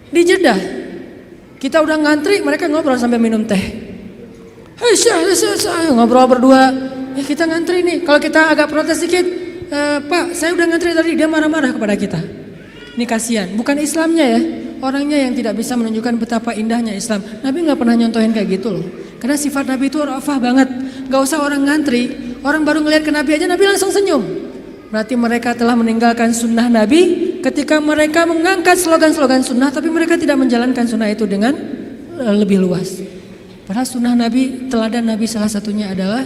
Di Jeddah kita udah ngantri, mereka ngobrol sambil minum teh. Hei, ngobrol berdua. Ya kita ngantri nih. Kalau kita agak protes sedikit, Pak, saya udah ngantri tadi, dia marah-marah kepada kita. Ini kasihan. Bukan Islamnya ya, orangnya yang tidak bisa menunjukkan betapa indahnya Islam. Nabi nggak pernah nyontohin kayak gitu loh. Karena sifat Nabi itu rafah banget. Gak usah orang ngantri, orang baru ngelihat ke Nabi aja Nabi langsung senyum. Berarti mereka telah meninggalkan sunnah Nabi ketika mereka mengangkat slogan-slogan sunnah, tapi mereka tidak menjalankan sunnah itu dengan lebih luas. Padahal sunnah Nabi, teladan Nabi salah satunya adalah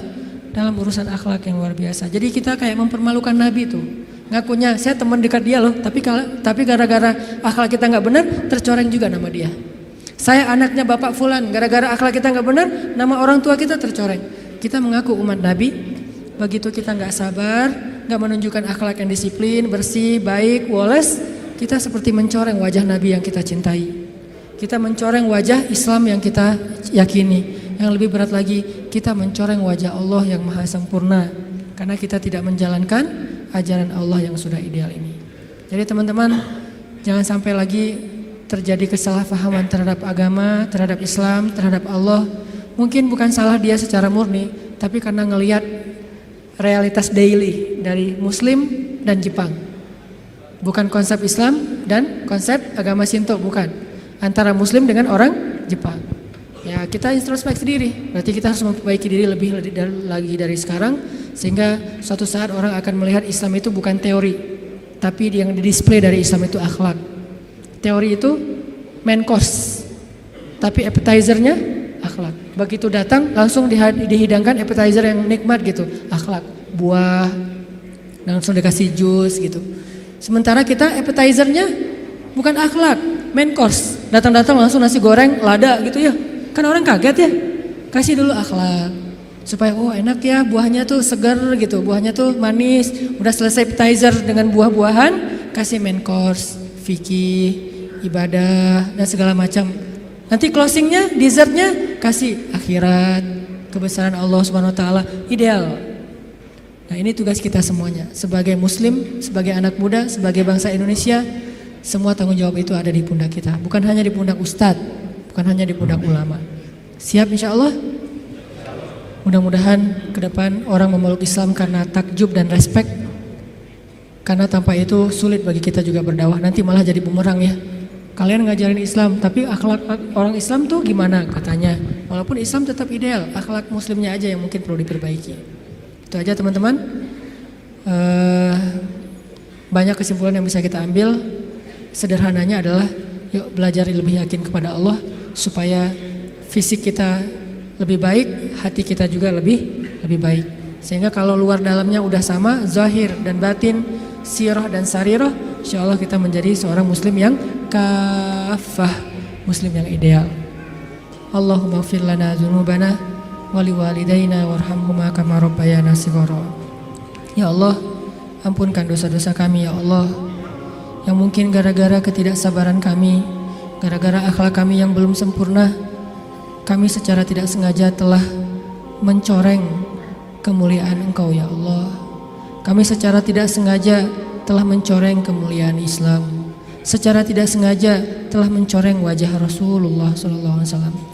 dalam urusan akhlak yang luar biasa. Jadi kita kayak mempermalukan Nabi tuh. Ngakunya saya teman dekat dia loh, tapi gara-gara akhlak kita nggak benar, tercoreng juga nama dia. Saya anaknya Bapak Fulan, gara-gara akhlak kita nggak benar, nama orang tua kita tercoreng. Kita mengaku umat Nabi, begitu kita nggak sabar, nggak menunjukkan akhlak yang disiplin, bersih, baik, woles, kita seperti mencoreng wajah Nabi yang kita cintai. Kita mencoreng wajah Islam yang kita yakini. Yang lebih berat lagi, kita mencoreng wajah Allah yang maha sempurna, karena kita tidak menjalankan ajaran Allah yang sudah ideal ini. Jadi teman-teman, jangan sampai lagi terjadi kesalahpahaman terhadap agama, terhadap Islam, terhadap Allah. Mungkin bukan salah dia secara murni, tapi karena ngelihat realitas daily dari Muslim dan Jepang. Bukan konsep Islam dan konsep agama Shinto, bukan. Antara Muslim dengan orang Jepang. Ya kita introspeksi diri, berarti kita harus memperbaiki diri lebih lagi dari sekarang Sehingga suatu saat orang akan melihat Islam itu bukan teori, tapi yang didisplay dari Islam itu akhlak. Teori itu main course, tapi appetizernya akhlak. Begitu datang langsung dihidangkan appetizer yang nikmat gitu, akhlak, buah, langsung dikasih jus gitu. Sementara kita appetizernya bukan akhlak, main course. Datang-datang langsung nasi goreng, lada gitu ya. Kan orang kaget ya. Kasih dulu akhlak. Supaya oh enak ya, buahnya tuh segar gitu, buahnya tuh manis. Udah selesai appetizer dengan buah-buahan, kasih main course, fikih, ibadah dan segala macam. Nanti closingnya, dessertnya kasih akhirat, kebesaran Allah Subhanahu Wa Taala, ideal. Nah ini tugas kita semuanya sebagai Muslim, sebagai anak muda, sebagai bangsa Indonesia. Semua tanggung jawab itu ada di pundak kita, bukan hanya di pundak ustadz, bukan hanya di pundak ulama. Siap insya Allah? Mudah-mudahan ke depan orang memeluk Islam karena takjub dan respek. Karena tanpa itu sulit bagi kita juga berdakwah. Nanti malah jadi bumerang ya. Kalian ngajarin Islam, tapi akhlak orang Islam tuh gimana katanya. Walaupun Islam tetap ideal, akhlak muslimnya aja yang mungkin perlu diperbaiki. Itu aja teman-teman. Banyak kesimpulan yang bisa kita ambil. Sederhananya adalah yuk belajar lebih yakin kepada Allah supaya fisik kita lebih baik, hati kita juga lebih baik. Sehingga kalau luar dalamnya udah sama, zahir dan batin, sirah dan sarirah, insyaallah kita menjadi seorang muslim yang kafah, muslim yang ideal. Allahumma ighfir lana dzunubana wa liwalidayna warhamhuma kama rabbayana shighara. Ya Allah, ampunkan dosa-dosa kami ya Allah. Yang mungkin gara-gara ketidaksabaran kami, gara-gara akhlak kami yang belum sempurna, kami secara tidak sengaja telah mencoreng kemuliaan Engkau ya Allah. Kami secara tidak sengaja telah mencoreng kemuliaan Islam. Secara tidak sengaja telah mencoreng wajah Rasulullah SAW.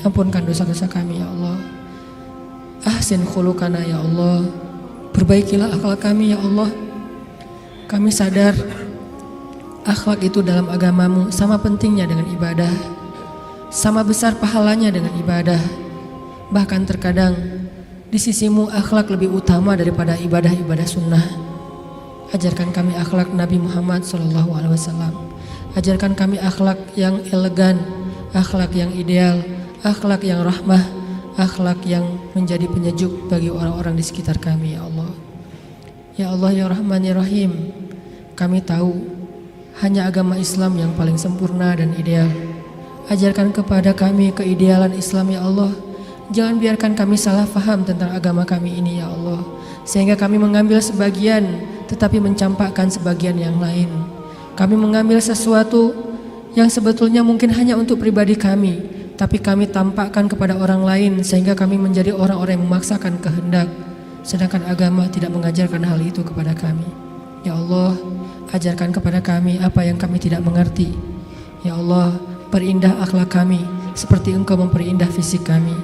Ampunkan dosa-dosa kami ya Allah. Ahsin khuluqana ya Allah. Perbaikilah akhlak kami ya Allah. Kami sadar akhlak itu dalam agamamu sama pentingnya dengan ibadah, sama besar pahalanya dengan ibadah. Bahkan terkadang di sisimu akhlak lebih utama daripada ibadah-ibadah sunnah. Ajarkan kami akhlak Nabi Muhammad SAW. Ajarkan kami akhlak yang elegan, akhlak yang ideal, akhlak yang rahmah, akhlak yang menjadi penyejuk bagi orang-orang di sekitar kami ya Allah. Ya Allah ya Rahman ya Rahim, kami tahu hanya agama Islam yang paling sempurna dan ideal. Ajarkan kepada kami keidealan Islam ya Allah. Jangan biarkan kami salah faham tentang agama kami ini ya Allah, sehingga kami mengambil sebagian tetapi mencampakkan sebagian yang lain. Kami mengambil sesuatu yang sebetulnya mungkin hanya untuk pribadi kami, tapi kami tampakkan kepada orang lain sehingga kami menjadi orang-orang yang memaksakan kehendak, sedangkan agama tidak mengajarkan hal itu kepada kami. Ya Allah, ajarkan kepada kami apa yang kami tidak mengerti. Ya Allah, perindah akhlak kami seperti Engkau memperindah fisik kami.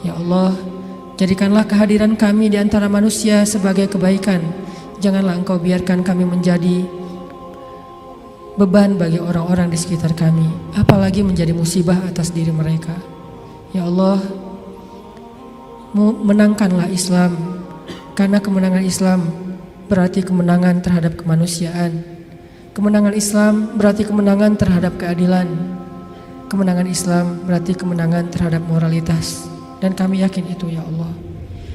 Ya Allah, jadikanlah kehadiran kami di antara manusia sebagai kebaikan. Janganlah Engkau biarkan kami menjadi beban bagi orang-orang di sekitar kami, apalagi menjadi musibah atas diri mereka. Ya Allah, menangkanlah Islam, karena kemenangan Islam berarti kemenangan terhadap kemanusiaan. Kemenangan Islam berarti kemenangan terhadap keadilan. Kemenangan Islam berarti kemenangan terhadap moralitas. Dan kami yakin itu ya Allah.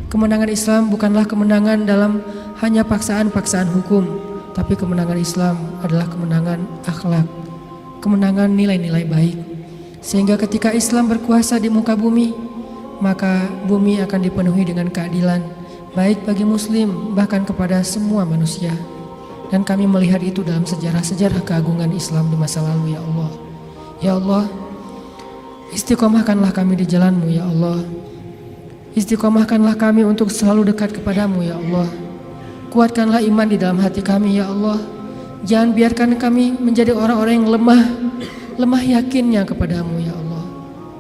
Kemenangan Islam bukanlah kemenangan dalam hanya paksaan-paksaan hukum, tapi kemenangan Islam adalah kemenangan akhlak, kemenangan nilai-nilai baik. Sehingga ketika Islam berkuasa di muka bumi, maka bumi akan dipenuhi dengan keadilan, baik bagi muslim bahkan kepada semua manusia. Dan kami melihat itu dalam sejarah-sejarah keagungan Islam di masa lalu ya Allah. Ya Allah, istiqomahkanlah kami di jalan-Mu ya Allah. Istiqomahkanlah kami untuk selalu dekat kepadamu ya Allah. Kuatkanlah iman di dalam hati kami ya Allah. Jangan biarkan kami menjadi orang-orang yang lemah yakinnya kepadamu ya Allah.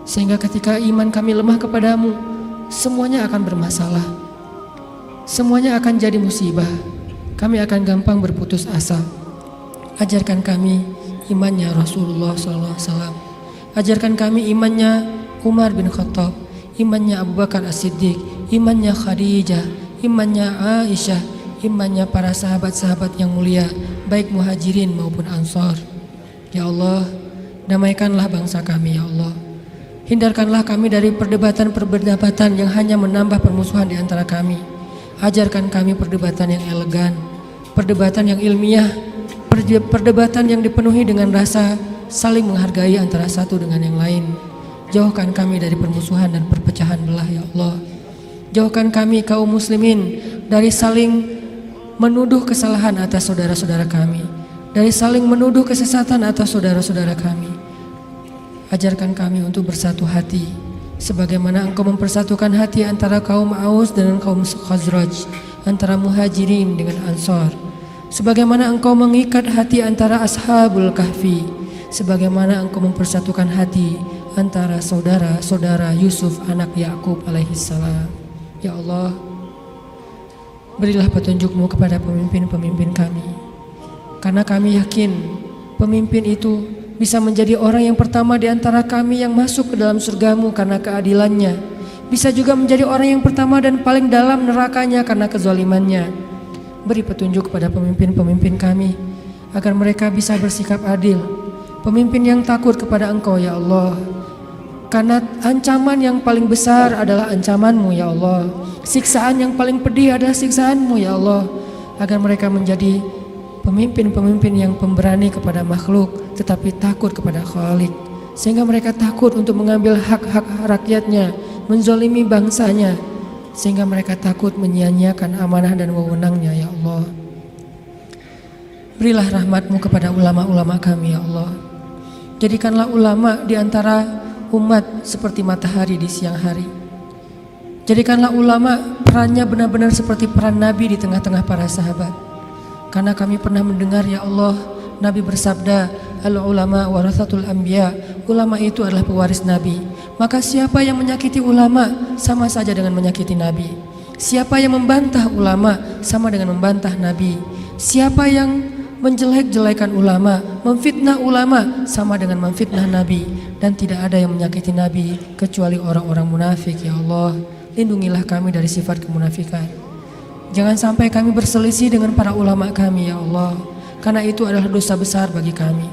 Sehingga ketika iman kami lemah kepadamu, semuanya akan bermasalah, semuanya akan jadi musibah. Kami akan gampang berputus asa. Ajarkan kami imannya Rasulullah SAW. Ajarkan kami imannya Umar bin Khattab, imannya Abu Bakar As-Siddiq, imannya Khadijah, imannya Aisyah, imannya para sahabat-sahabat yang mulia, baik muhajirin maupun ansor. Ya Allah, damaikanlah bangsa kami ya Allah. Hindarkanlah kami dari perdebatan-perdebatan yang hanya menambah permusuhan di antara kami. Ajarkan kami perdebatan yang elegan, perdebatan yang ilmiah, perdebatan yang dipenuhi dengan rasa saling menghargai antara satu dengan yang lain. Jauhkan kami dari permusuhan dan perpecahan belah ya Allah. Jauhkan kami kaum muslimin dari saling menuduh kesalahan atas saudara-saudara kami, dari saling menuduh kesesatan atas saudara-saudara kami. Ajarkan kami untuk bersatu hati, sebagaimana Engkau mempersatukan hati antara kaum Aus dengan kaum Khazraj, antara muhajirin dengan ansor. Sebagaimana Engkau mengikat hati antara ashabul kahfi, sebagaimana Engkau mempersatukan hati antara saudara-saudara Yusuf anak Yakub alaihissalam. Ya Allah, berilah petunjuk-Mu kepada pemimpin-pemimpin kami, karena kami yakin pemimpin itu bisa menjadi orang yang pertama di antara kami yang masuk ke dalam surga-Mu karena keadilannya, bisa juga menjadi orang yang pertama dan paling dalam nerakanya karena kezalimannya. Beri petunjuk kepada pemimpin-pemimpin kami agar mereka bisa bersikap adil, pemimpin yang takut kepada Engkau ya Allah, karena ancaman yang paling besar adalah ancaman-Mu ya Allah, siksaan yang paling pedih adalah siksaan-Mu ya Allah, agar mereka menjadi pemimpin-pemimpin yang pemberani kepada makhluk tetapi takut kepada Khalik, sehingga mereka takut untuk mengambil hak-hak rakyatnya, menzolimi bangsanya, sehingga mereka takut menyia-nyiakan amanah dan wewenangnya ya Allah. Berilah rahmat-Mu kepada ulama-ulama kami ya Allah. Jadikanlah ulama di antara umat seperti matahari di siang hari. Jadikanlah ulama perannya benar-benar seperti peran Nabi di tengah-tengah para sahabat. Karena kami pernah mendengar ya Allah, Nabi bersabda, al-ulama warathatul anbiya, ulama itu adalah pewaris Nabi. Maka siapa yang menyakiti ulama sama saja dengan menyakiti Nabi. Siapa yang membantah ulama sama dengan membantah Nabi. Siapa yang menjelek-jelekan ulama, memfitnah ulama sama dengan memfitnah Nabi. Dan tidak ada yang menyakiti Nabi kecuali orang-orang munafik ya Allah. Lindungilah kami dari sifat kemunafikan. Jangan sampai kami berselisih dengan para ulama kami ya Allah, karena itu adalah dosa besar bagi kami.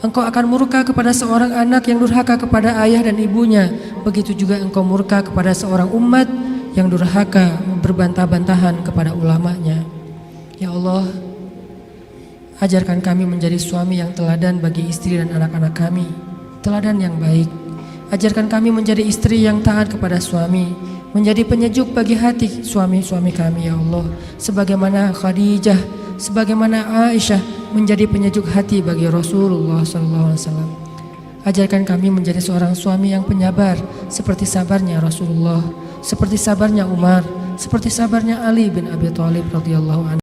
Engkau akan murka kepada seorang anak yang durhaka kepada ayah dan ibunya. Begitu juga Engkau murka kepada seorang umat yang durhaka berbantah-bantahan kepada ulamanya. Ya Allah, ajarkan kami menjadi suami yang teladan bagi istri dan anak-anak kami, teladan yang baik. Ajarkan kami menjadi istri yang taat kepada suami, menjadi penyejuk bagi hati suami-suami kami ya Allah, sebagaimana Khadijah, sebagaimana Aisyah menjadi penyejuk hati bagi Rasulullah SAW. Ajarkan kami menjadi seorang suami yang penyabar, seperti sabarnya Rasulullah, seperti sabarnya Umar, seperti sabarnya Ali bin Abi Thalib radhiyallahu anhu.